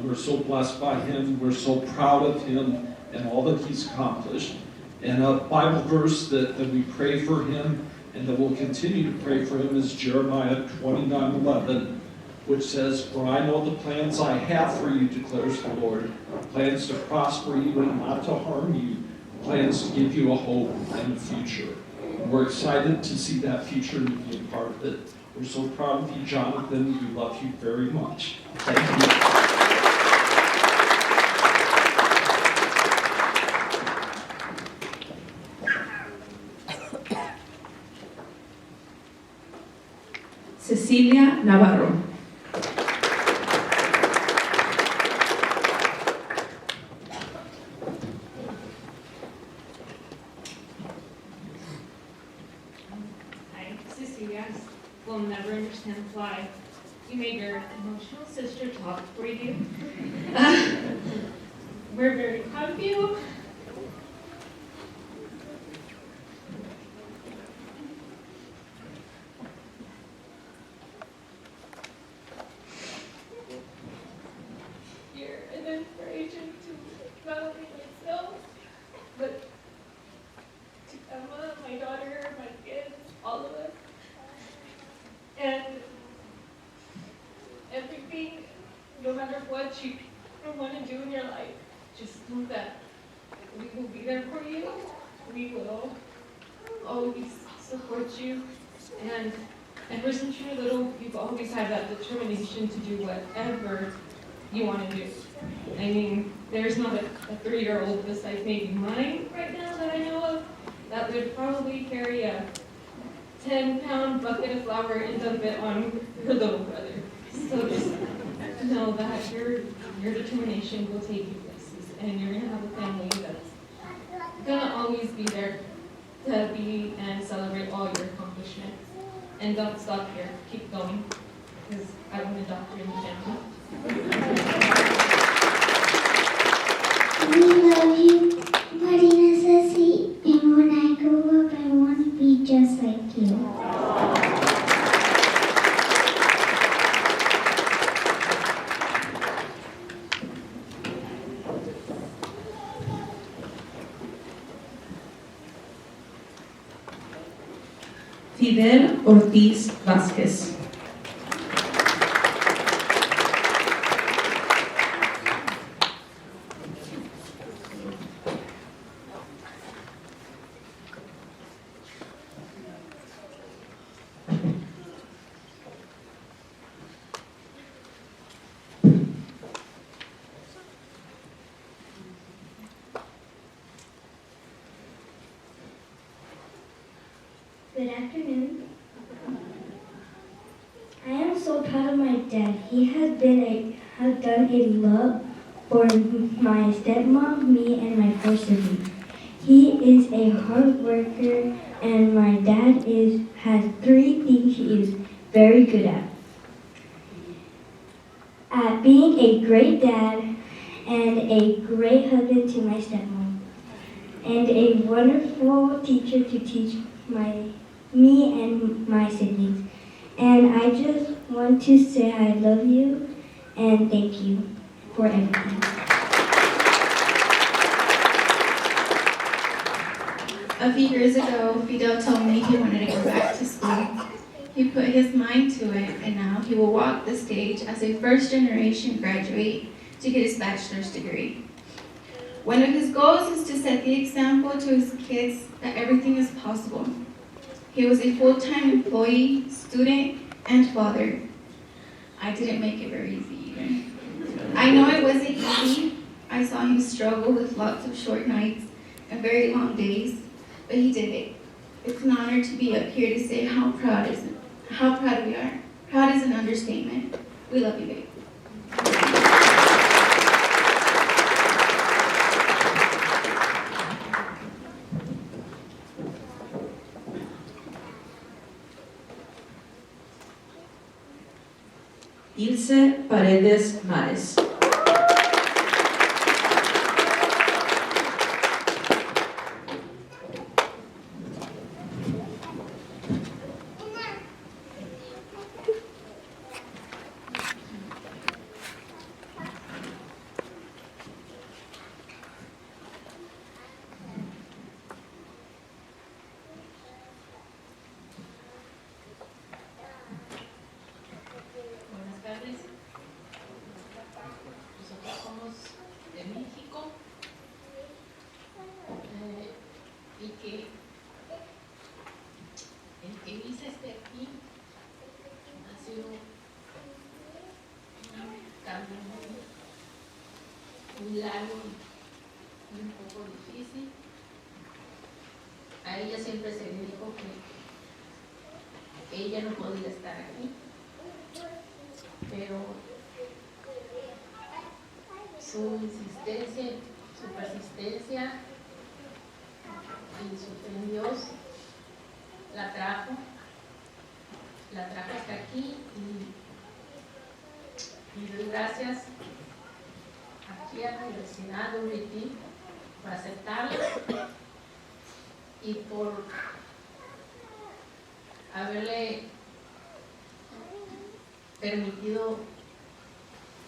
R: We're so blessed by him. We're so proud of him and all that he's accomplished. And a Bible verse that we pray for him and that we'll continue to pray for him is Jeremiah 29:11, which says, "For I know the plans I have for you, declares the Lord, plans to prosper you and not to harm you, plans to give you a hope and a future." And we're excited to see that future and be a part of it. We're so proud of you, Jonathan. We love you very much. Thank you.
J: Cecilia Navarro.
S: Hi, Cecilia. Will never understand why you made your emotional sister talk for you. We're very proud of you. You're an inspiration to not only myself, but to Emma, my daughter, my kids, all of us. And everything, no matter what you want to do in your life, just know that we will be there for you. We will always support you. And ever since you were little, you've always had that determination to do whatever you want to do. I mean, there's not a 3-year-old besides maybe mine right now that I know of that would probably carry a 10-pound bucket of flour and dump it on her little brother. So just know that your determination will take you places, and you're gonna have a family that's gonna always be there to be and celebrate all your accomplishments. And don't stop here, keep going, because I want a doctor in the family.
P: We love you, Marina Ceci, and when I grow up, I want to be just like you.
J: Fidel Ortiz Vázquez.
P: Good afternoon. I am so proud of my dad. He has done a lot for my stepmom, me, and my 4 siblings. He is a hard worker, and my dad has 3 things he is very good at. At being a great dad and a great husband to my stepmom, and a wonderful teacher to teach me and my siblings. And I just want to say I love you and thank you for everything.
A: A few years ago, Fidel told me he wanted to go back to school. He put his mind to it, and now he will walk the stage as a first-generation graduate to get his bachelor's degree. One of his goals is to set the example to his kids that everything is possible. He was a full-time employee, student, and father. I didn't make it very easy either. I know it wasn't easy. I saw him struggle with lots of short nights and very long days, but he did it. It's an honor to be up here to say how proud we are. Proud is an understatement. We love you, babe.
J: Ilse Paredes Mares.
K: Muy largo y un poco difícil. A ella siempre se le dijo que ella no podía estar aquí, pero su insistencia, su persistencia y su fe en Dios la trajo hasta aquí y doy gracias aquí a la Universidad WT por aceptarla y por haberle permitido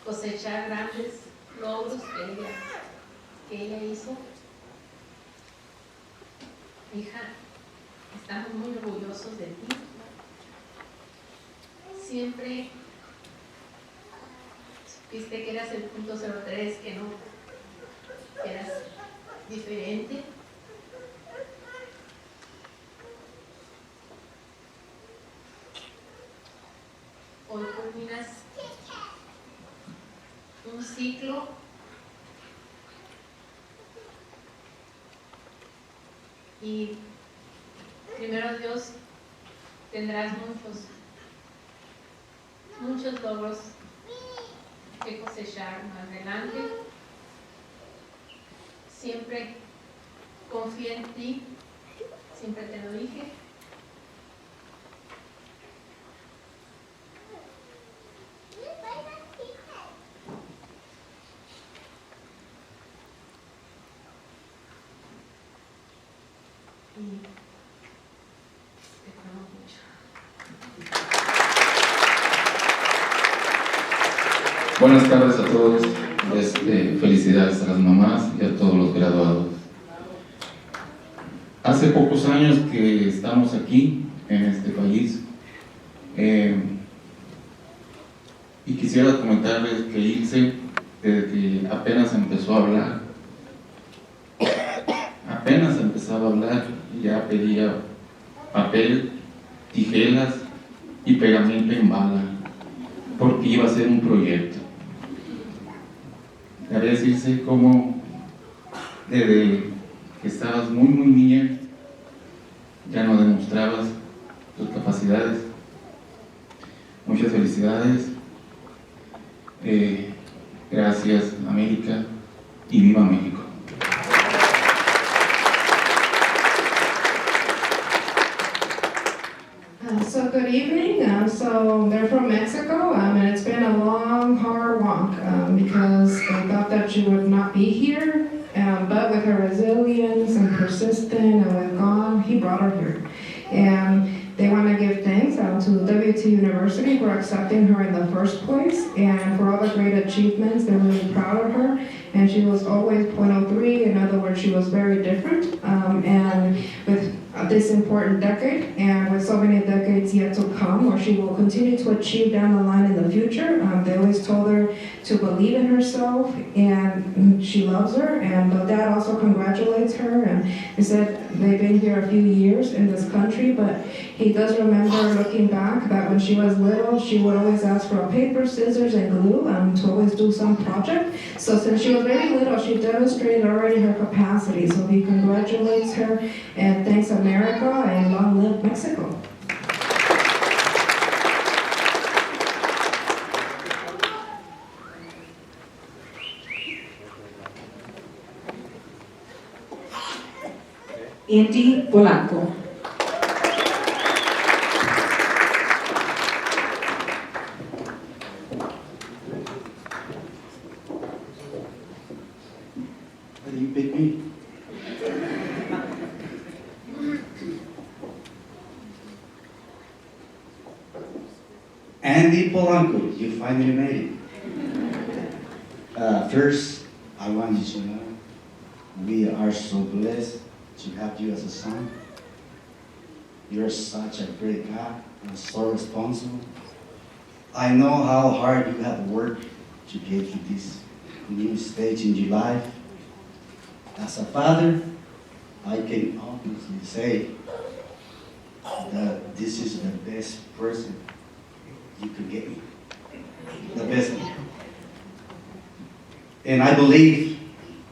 K: cosechar grandes logros que ella hizo. Hija, estamos muy orgullosos de ti. Siempre supiste que eras el punto 03, que eras diferente. Hoy culminas un ciclo y primero Dios tendrás muchos logros que cosechar más adelante. Siempre confía en ti, siempre te lo dije. Y te amo mucho.
T: Buenas tardes a todos. Felicidades a las mamás y a todos los graduados. Hace pocos años que estamos aquí en este país. Y quisiera comentarles que Ilse, desde que apenas empezó a hablar, apenas empezaba a hablar, ya pedía papel, tijeras y pegamento en bala, porque iba a ser un proyecto. Ya ves, Ilse, cómo desde que estabas muy niña, ya no demostrabas tus capacidades. Muchas felicidades. Gracias, América, y viva México.
D: So good evening. So they're from Mexico, and it's been a long, hard walk because they thought that you would not be here, but with her resilience and persistence and with God, He brought her here. And they want to give thanks to WT University for accepting her in the first place and for all the great achievements. They're really proud of her. And she was always .03. In other words, she was very different. And with this important decade, and with so many decades yet to come, where she will continue to achieve down the line in the future. They always told her to believe in herself, and she loves her. And but Dad also congratulates her, and he said they've been here a few years in this country, but he does remember looking back that when she was little, she would always ask for a paper, scissors, and glue to always do some project. So since she was very little, she demonstrated already her capacity. So he congratulates her and thanks America, and long live Mexico.
J: Andy Polanco.
B: Why do you pick me? Andy Polanco, you finally made it. First, I want you to know we are so blessed to have you as a son. You're such a great guy and so responsible. I know how hard you have worked to get to this new stage in your life. As a father, I can honestly say that this is the best person you could get me. The best one. And I believe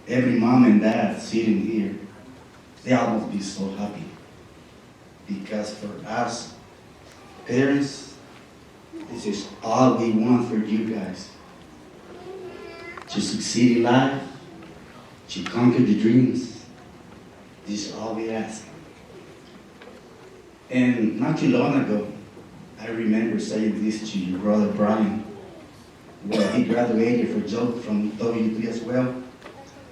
B: every mom and dad sitting here, they all must be so happy. Because for us, parents, this is all we want for you guys. To succeed in life, to conquer the dreams. This is all we ask. And not too long ago, I remember saying this to your brother Brian when he graduated for job from WT as well.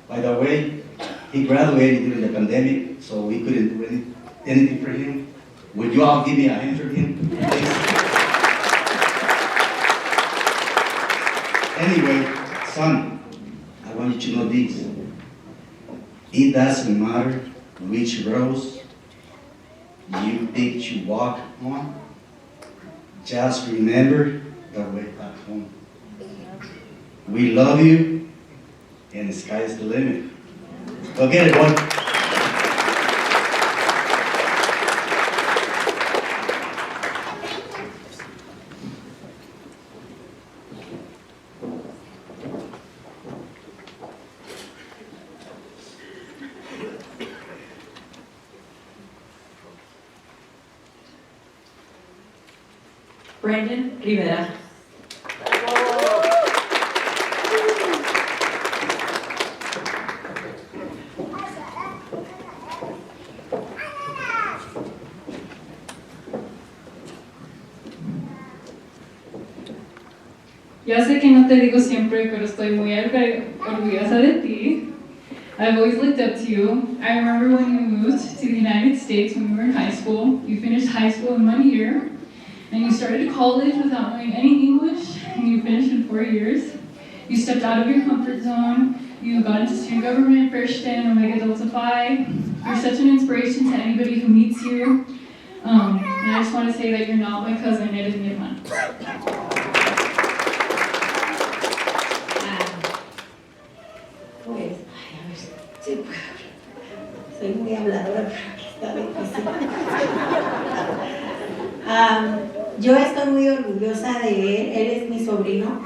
B: By the way, he graduated during the pandemic, so we couldn't do anything for him. Would you all give me a hand for him, please? Anyway, son, I want you to know this. It doesn't matter which roads you pick to walk on. Just remember the way back home. We love you, and the sky is the limit. Go get it, boy.
J: Brandon Rivera.
C: Ya sé que no te digo siempre, pero estoy muy orgullosa de ti. I've always looked up to you. I remember when you moved to the United States when you were in high school. You finished high school in 1 year, and you started college without knowing any English, and you finished in 4 years. You stepped out of your comfort zone. You got into student government, first and Omega Delta Phi. You're such an inspiration to anybody who meets you. And I just want to say that you're not my cousin, eres mi hermano.
F: Pues, ay, a ver, sí puedo hablar. Soy muy habladora, pero aquí está difícil. Yo estoy muy orgullosa de él es mi sobrino.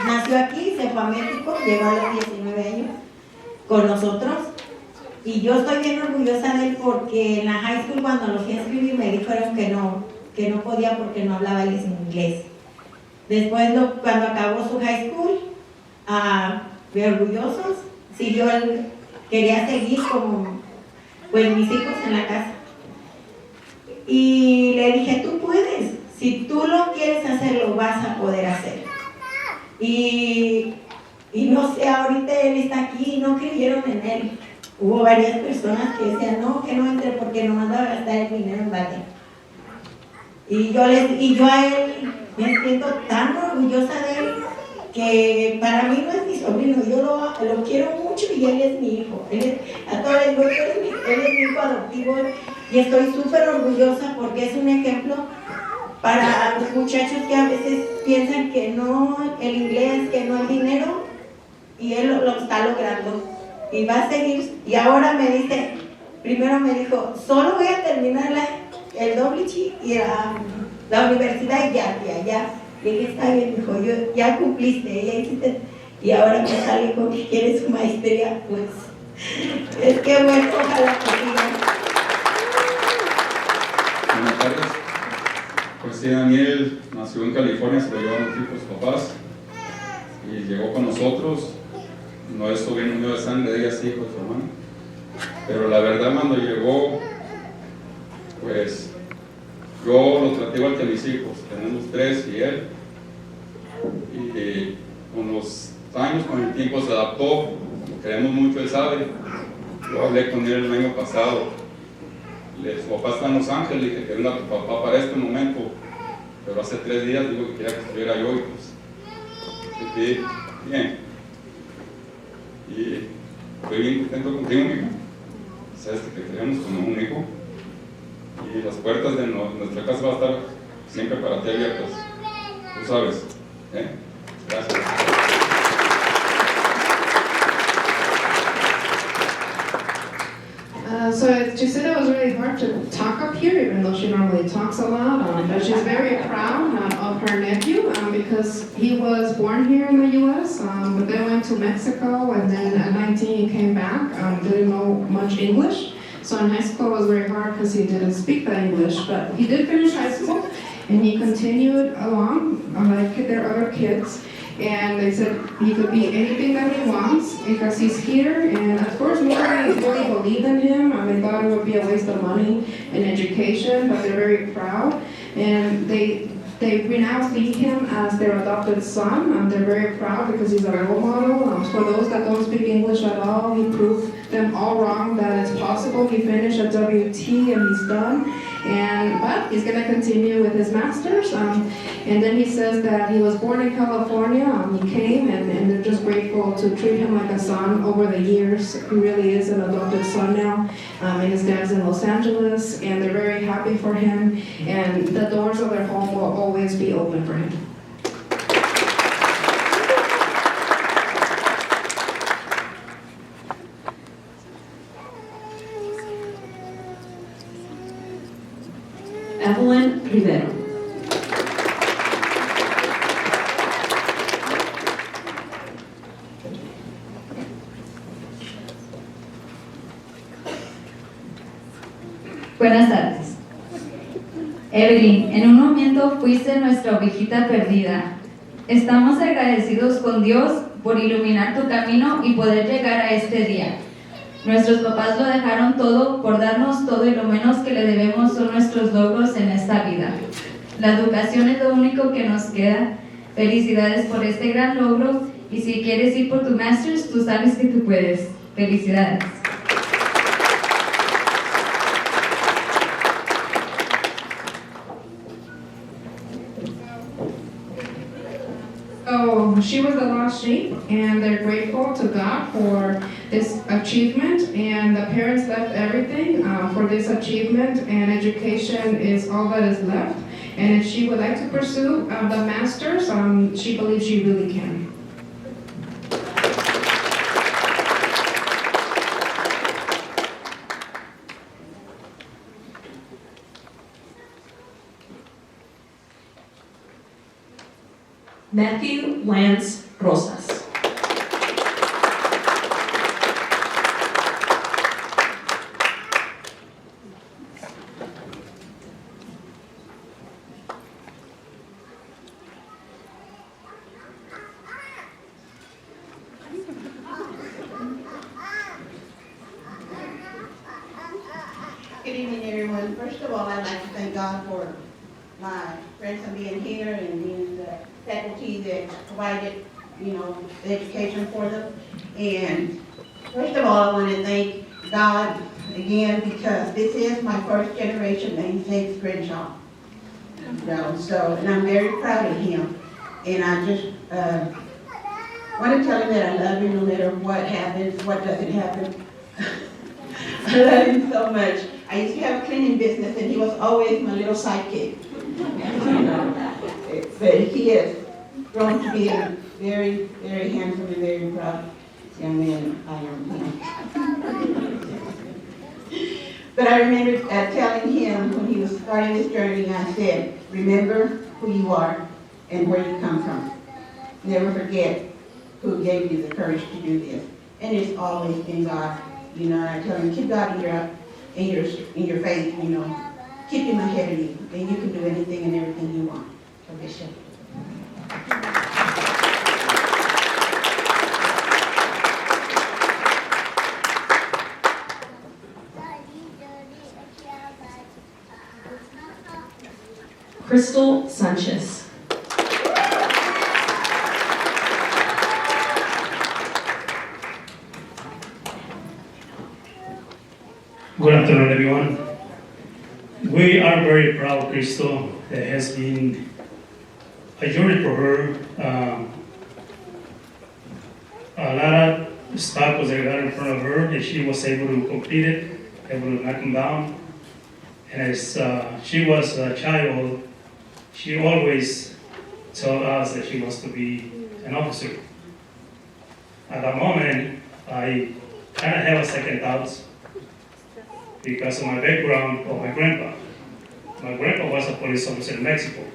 F: Nació aquí, se fue a México, llegó a los 19 años con nosotros. Y yo estoy bien orgullosa de él porque en la high school cuando lo fui a escribir me dijeron que no podía porque no hablaba el inglés. Después cuando acabó su high school, muy orgullosos, quería seguir como pues mis hijos en la casa. Y le dije, tú puedes, si tú lo quieres hacer, lo vas a poder hacer. Y no sé, ahorita él está aquí y no creyeron en él. Hubo varias personas que decían, no, que no entre porque no va a gastar el dinero en bate. Y yo a él me siento tan orgullosa de él que para mí no es mi sobrino, yo lo quiero mucho y él es mi hijo. A todos les digo, él es mi hijo adoptivo y estoy súper orgullosa porque es un ejemplo para los muchachos que a veces piensan que no el inglés, que no el dinero, y él lo está logrando y va a seguir. Y ahora me dice, primero me dijo, solo voy a terminar el WT y la universidad y ya. Y dije, está bien, dijo, ya cumpliste, ya hiciste, y ahora me sale con que quiere su maestría, pues es que bueno, ojalá que sigan.
U: Buenas tardes. Pues sí, Daniel nació en California, se lo llevaron aquí por sus papás y llegó con nosotros. No es sobrino mío de sangre, de ella sí, hijo de su hermano. Pero la verdad, cuando llegó, pues yo lo traté igual que mis hijos. Tenemos 3 y él. Y con los años, con el tiempo se adaptó. Queremos mucho, él sabe. Yo hablé con él el año pasado. Su papá está en Los Ángeles, dije que venga tu papá para este momento. Pero hace 3 días dijo que quería que estuviera yo y pues sí, bien. Y estoy bien contento contigo, mi hija. Sabes que te queremos como un hijo. Y las puertas de nuestra casa van a estar siempre para ti abiertas. Tú sabes. Gracias.
D: So she said it was really hard to talk up here, even though she normally talks a lot. But she's very proud of her nephew because he was born here in the U.S., but then went to Mexico, and then at 19 he came back, didn't know much English. So in high school it was very hard because he didn't speak the English, but he did finish high school, and he continued along like their other kids. And they said he could be anything that he wants because he's here. And of course, nobody really believed in him. They thought it would be a waste of money and education, but they're very proud. And they now see him as their adopted son. They're very proud because he's a role model. For those that don't speak English at all, he proved them all wrong that it's possible. He finished at WT and he's done. But he's going to continue with his master's. And then he says that he was born in California. He came and they're just grateful to treat him like a son over the years. He really is an adopted son now. And his dad's in Los Angeles, and they're very happy for him. And the doors of their home will always be open for him.
J: Evelyn Rivero.
V: Buenas tardes. Evelyn, en un momento fuiste nuestra ovejita perdida. Estamos agradecidos con Dios por iluminar tu camino y poder llegar a este día. Nuestros papás lo dejaron todo por darnos todo y lo menos que le debemos son nuestros logros en esta vida. La educación es lo único que nos queda. Felicidades por este gran logro y si quieres ir por tu master's, tú sabes que tú puedes. Felicidades.
D: So she was the lost sheep, and they're grateful to God for this achievement, and the parents left everything for this achievement, and education is all that is left. And if she would like to pursue the master's, she believes she really can.
J: Matthew Lance Rosas.
H: Good evening, everyone. First of all, I'd like to thank God for my friends and being here and being the faculty that provided, the education for them. And first of all, I want to thank God again because this is my first generation namesakes grandchild. And I'm very proud of him. And I just want to tell him that I love him no matter what happens, what doesn't happen. I love him so much. I used to have a cleaning business and he was always my little sidekick. But he has grown to be a very, very handsome and very proud young man. I am him. But I remember telling him when he was starting this journey, I said, remember who you are and where you come from. Never forget who gave you the courage to do this. And it's always been God. I tell him, keep God in your faith, keep him ahead of you, and you can do anything and everything you want. So Bishop.
J: Crystal Sanchez.
E: Good afternoon, everyone. We are very proud of Crystal. It has been a journey for her. A lot of stuff was got in front of her, and she was able to complete it, able to knock them down. And as she was a child, she always told us that she wants to be an officer. At that moment, I kind of have a second thought because of my background of my grandpa. My grandpa was a police officer in Mexico.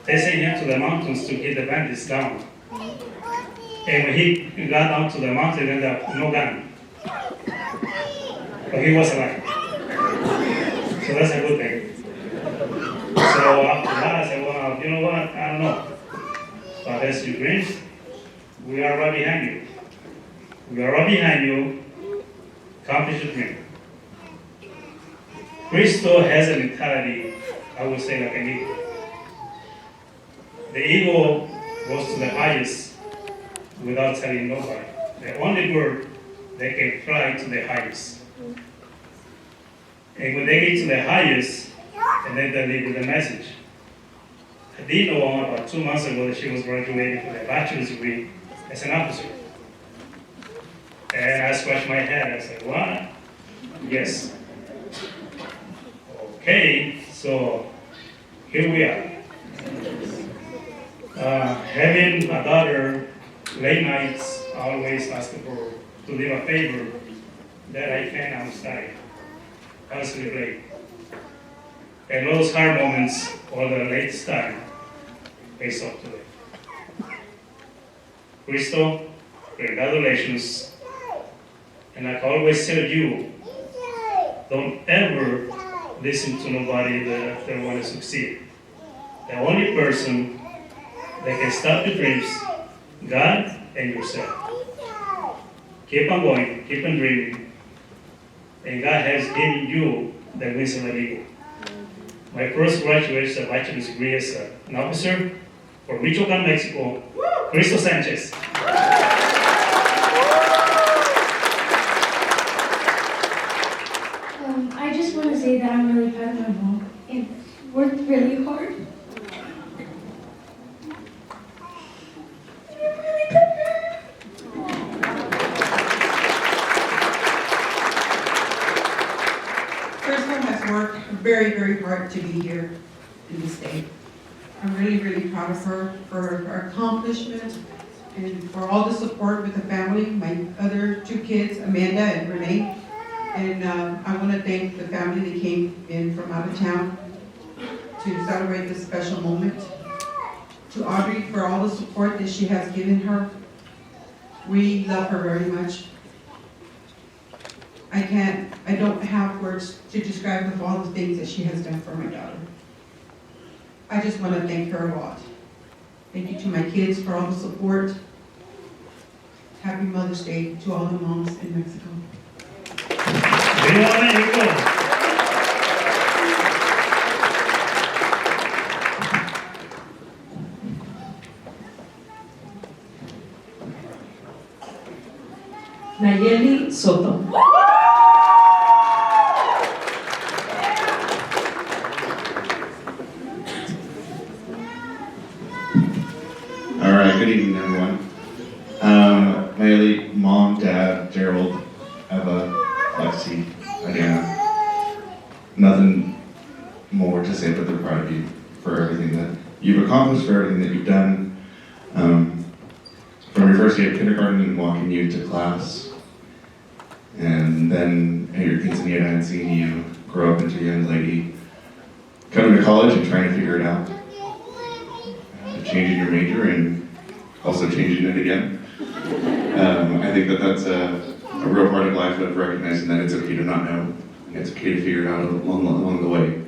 E: They sent him to the mountains to get the bandits down. And when he got down to the mountain, he ended up no gun. But he was alive. So that's a good thing. So after that, I said, well, you know what? I don't know. But as your dreams, we are right behind you. We are right behind you. Accomplish your dream. Crystal has a mentality, I would say, like an eagle. The eagle goes to the highest without telling nobody. The only bird that can fly to the highest. And when they get to the highest, and then they leave with a message. I did know about 2 months ago that she was graduating with a bachelor's degree as an officer. And I scratched my head. I said, what? Yes. Okay, so here we are. Having a daughter, late nights, I always ask her to leave a favor that I can outside. I was late. And those hard moments or the late start pays off to it. Crystal, congratulations. And like I always tell you, don't ever listen to nobody that they want to succeed. The only person that can stop your dreams, God and yourself. Keep on going, keep on dreaming. And God has given you the wings of an eagle. My first graduation, a bachelor's degree as an officer for Michoacan, Mexico, Crystal Sanchez.
P: I just want to say that I'm really proud of my mom. It worked really hard.
G: in this day. I'm really, really proud of her for her accomplishment and for all the support with the family, my other 2 kids, Amanda and Renee. And I want to thank the family that came in from out of town to celebrate this special moment. To Audrey for all the support that she has given her. We love her very much. I don't have words to describe of all the things that she has done for my daughter. I just want to thank her a lot. Thank you to my kids for all the support. Happy Mother's Day to all the moms in Mexico.
E: ¡Viva México!
J: Nayeli Soto.
L: All right, good evening, everyone. Nayeli, Mom, Dad, Gerald, Eva, Lexi, Diana. Nothing more to say, but they're proud of you for everything that you've accomplished, for everything that you've done. From your first day of kindergarten and walking you to class, and then at your quinceañera and seeing you grow up into a young lady, coming to college and trying to figure it out, changing your major and also changing it again. I think that that's a real part of life of recognizing that it's okay to not know, and it's okay to figure it out along the way.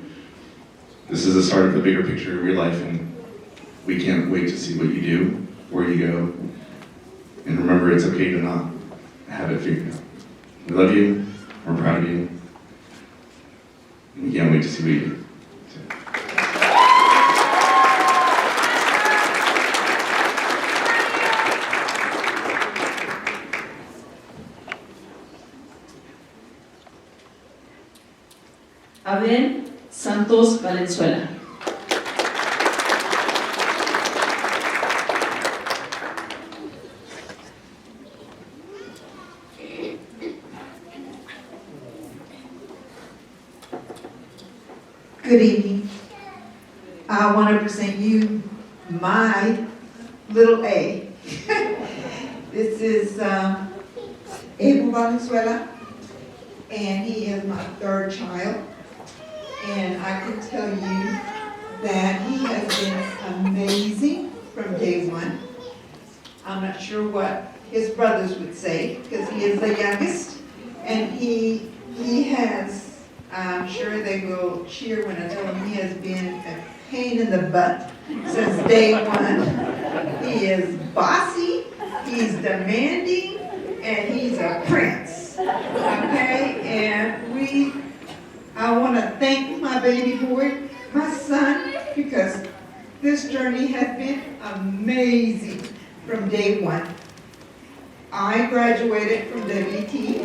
L: This is the start of the bigger picture of your life, and we can't wait to see what you do, where you go, and remember it's okay to not have it figured out. We love you, we're proud of you, and we can't wait to see what you do.
J: Abel Santos Valenzuela.
N: Good evening. I want to present you my little A. This is Abel Valenzuela, and he is my 3rd child. And I can tell you that he has been amazing from day one. I'm not sure what his brothers would say, because he is the youngest, and he has, I'm sure they will cheer when I tell them he has been a pain in the butt since day one. He is bossy, he's demanding, and he's a prince, okay? And I want to thank my baby boy, my son, because this journey has been amazing from day one. I graduated from WT,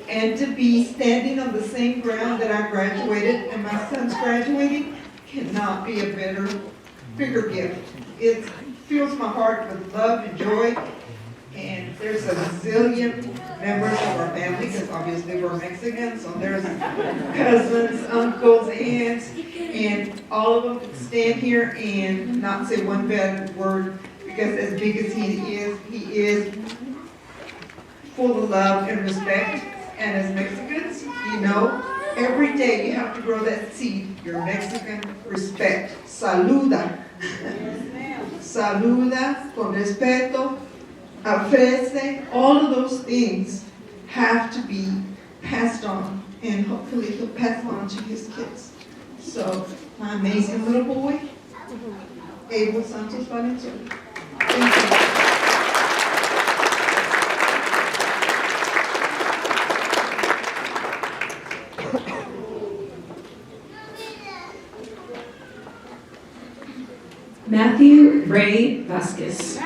N: and to be standing on the same ground that I graduated and my son's graduating cannot be a bigger gift. It fills my heart with love and joy. And there's a zillion members of our family, because obviously we're Mexicans, so there's cousins, uncles, aunts, and all of them can stand here and not say one bad word, because as big as he is full of love and respect. And as Mexicans, you know, every day you have to grow that seed, your Mexican respect. Saluda. Saluda con respeto. Ofrece, all of those things have to be passed on, and hopefully he'll pass on to his kids. So, my amazing little boy, Abel Santos Valenzuela. Thank you.
J: Matthew Ray Vasquez.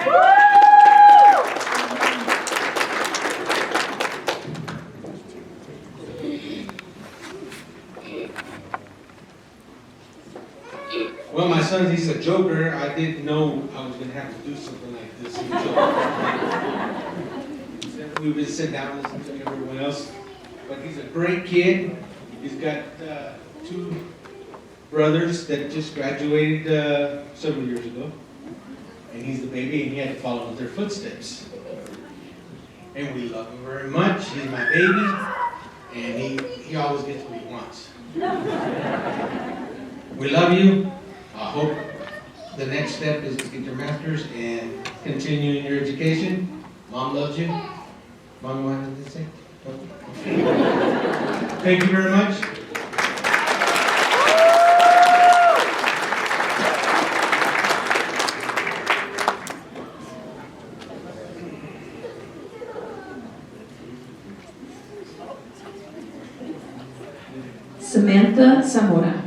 W: Well, my son, he's a joker. I didn't know I was going to have to do something like this. We would sit down and listen to everyone else. But he's a great kid. He's got 2 brothers that just graduated several years ago. And he's the baby, and he had to follow in their footsteps. And we love him very much. He's my baby, and he always gets what he wants. We love you. I hope the next step is to get your master's and continue in your education. Mom loves you. Mom, what did it say? Thank you very much.
J: Samantha Zamora.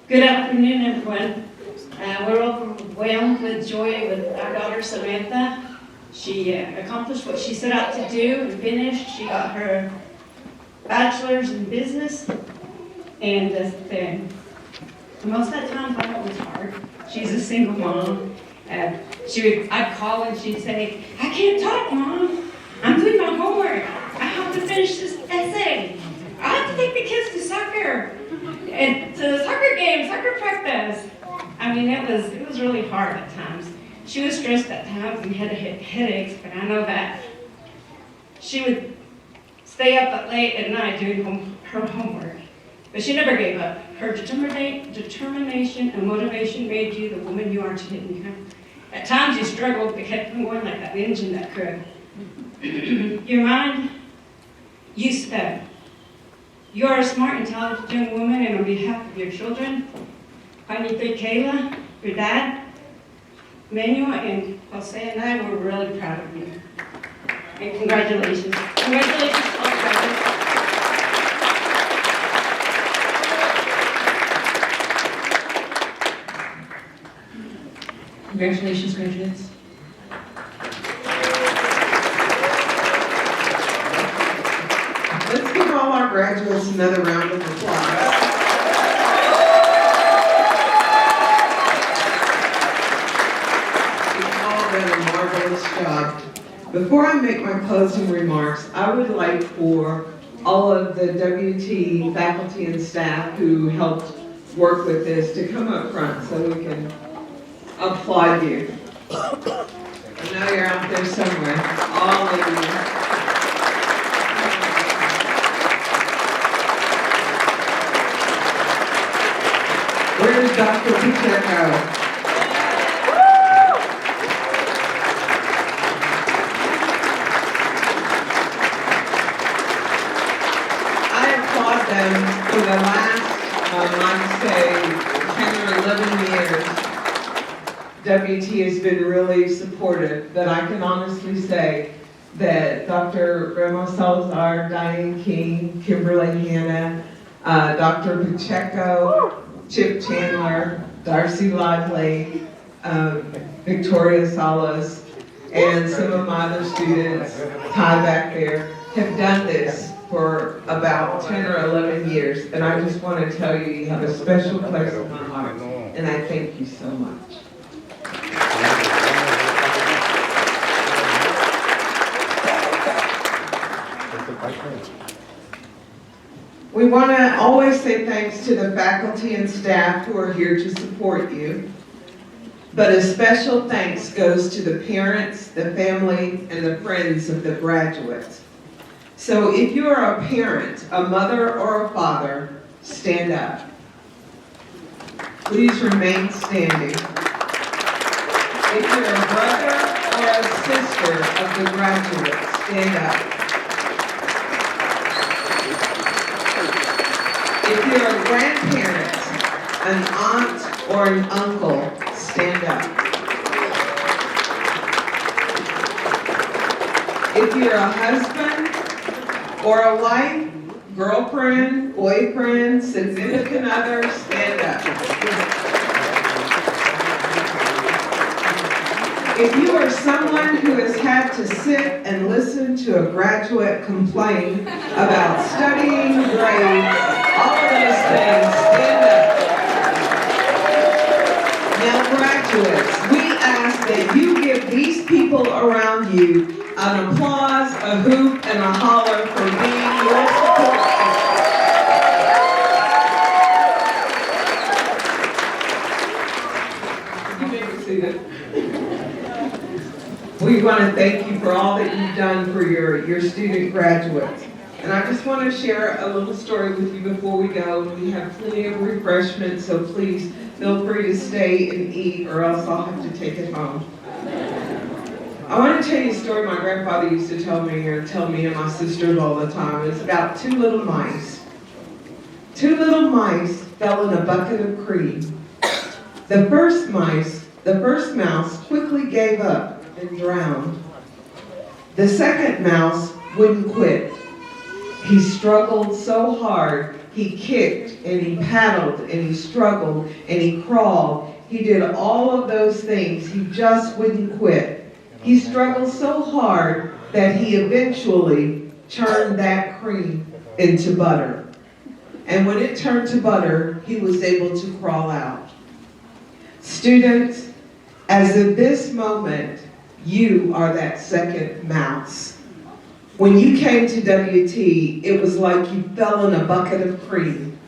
I: Good afternoon, everyone. We're overwhelmed with joy with our daughter Samantha. She accomplished what she set out to do and finished. She got her bachelor's in business, and most of the time I thought it was hard. She's a single mom. I'd call and she'd say, "I can't talk, Mom. I'm doing my homework. I have to finish this essay. I have to take the kids to soccer and to the soccer game, soccer practice." I mean, it was really hard at times. She was stressed at times and had headaches, but I know that she would stay up late at night doing her homework. But she never gave up. Her determination and motivation made you the woman you are today. At times you struggled, but kept going like that engine that could. Your mind, you sped. You are a smart, intelligent young woman, and on behalf of your children, Juanita, Kayla, your dad, Manuel, and Jose and I were really proud of you. And congratulations. Congratulations to all graduates.
J: Congratulations, graduates.
M: Let's give all our graduates another round of applause. You've all done a marvelous job. Before I make my closing remarks, I would like for all of the WT faculty and staff who helped work with this to come up front so we can applaud you. I know you're out there somewhere, all of you. Where's Dr. Pacheco? I applaud them for the last, I'd say, 10 or 11 years. WT has been really supportive, but I can honestly say that Dr. Ramos Salazar, Diane King, Kimberly Hanna, Dr. Pacheco, Chip Chandler, Darcy Lively, Victoria Salas, and some of my other students, Ty back there, have done this for about 10 or 11 years, and I just want to tell you, you have a special place in my heart, and I thank you so much. We want to always say thanks to the faculty and staff who are here to support you, but a special thanks goes to the parents, the family, and the friends of the graduates. So if you are a parent, a mother, or a father, stand up. Please remain standing. If you're a brother or a sister of the graduates, stand up. If you're a grandparent, an aunt, or an uncle, stand up. If you're a husband or a wife, girlfriend, boyfriend, significant other, stand up. If you are someone who has had to sit and listen to a graduate complain about studying, grades, all of those things, stand up. Now, graduates, graduates, we ask that you give these people around you an applause, a hoop, and a holler for being your support system. You may be seated. We want to thank you for all that you've done for your student graduates. And I just want to share a little story with you before we go. We have plenty of refreshments, so please feel free to stay and eat, or else I'll have to take it home. I want to tell you a story my grandfather used to tell me and my sisters all the time. It's about two little mice. Two little mice fell in a bucket of cream. The first mouse quickly gave up and drowned. The second mouse wouldn't quit. He struggled so hard. He kicked and he paddled and he struggled and he crawled. He did all of those things. He just wouldn't quit. He struggled so hard that he eventually turned that cream into butter. And when it turned to butter, he was able to crawl out. Students, as of this moment, you are that second mouse. When you came to WT, it was like you fell in a bucket of cream.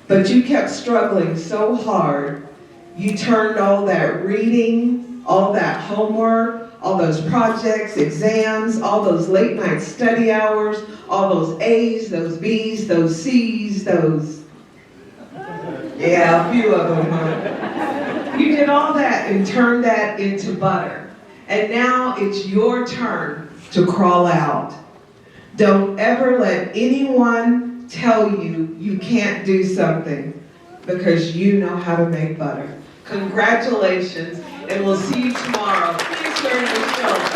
M: But you kept struggling so hard, you turned all that reading, all that homework, all those projects, exams, all those late night study hours, all those A's, those B's, those C's, those, yeah, a few of them, huh? You did all that and turned that into butter. And now it's your turn to crawl out. Don't ever let anyone tell you you can't do something, because you know how to make butter. Congratulations, and we'll see you tomorrow. Please turn your show.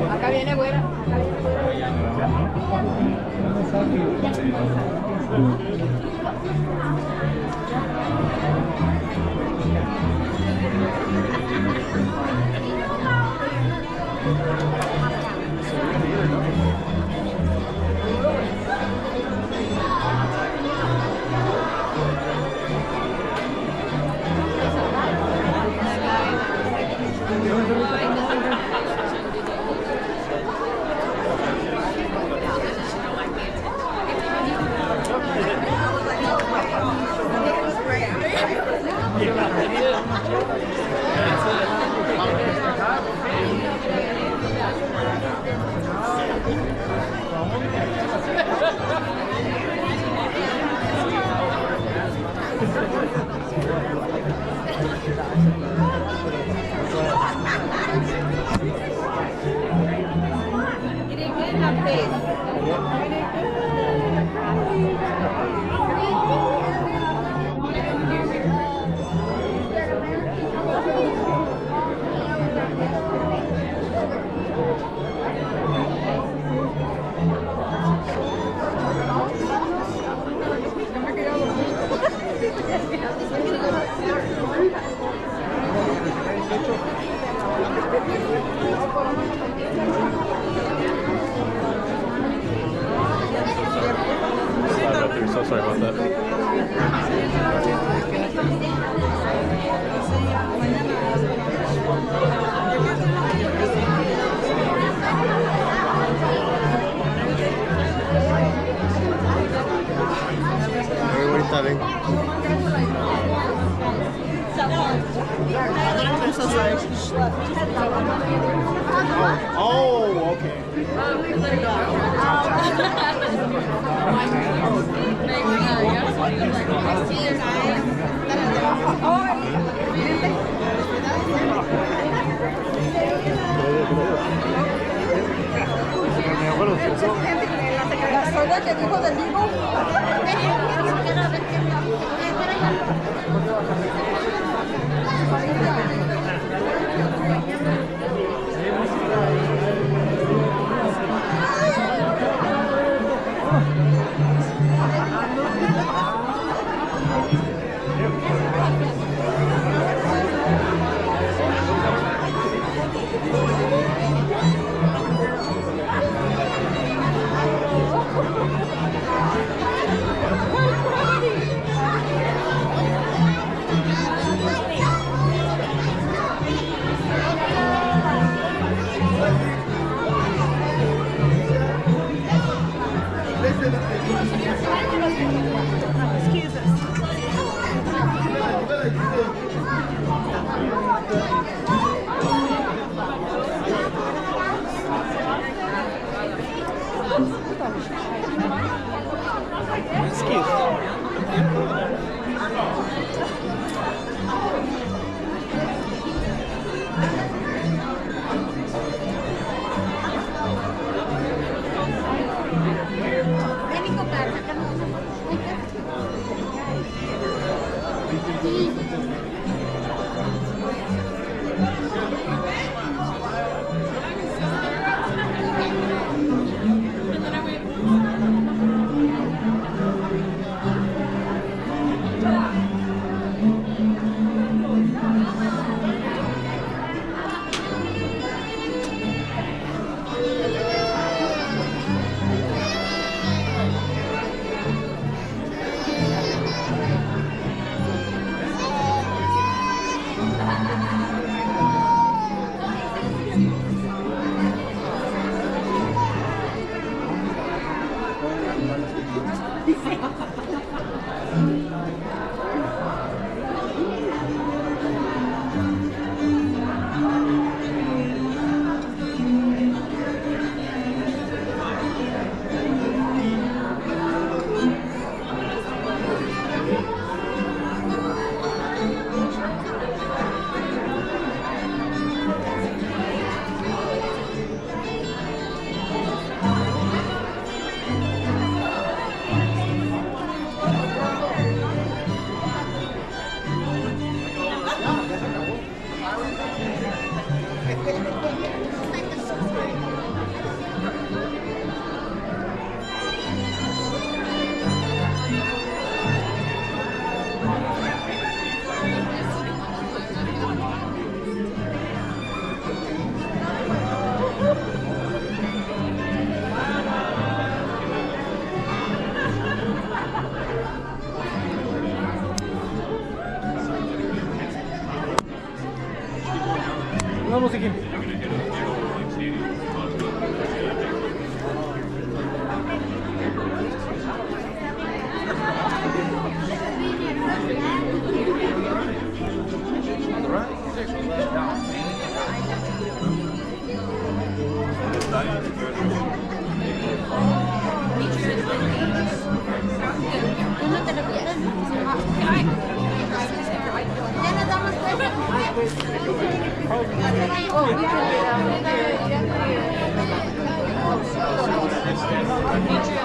K: Acá viene güera.
O: So sorry about that. Very bonita, ven.
Q: I'm so sorry.
O: Oh, okay.
Q: La sola que dijo del libro.
O: Vamos aquí.
Q: Oh, we can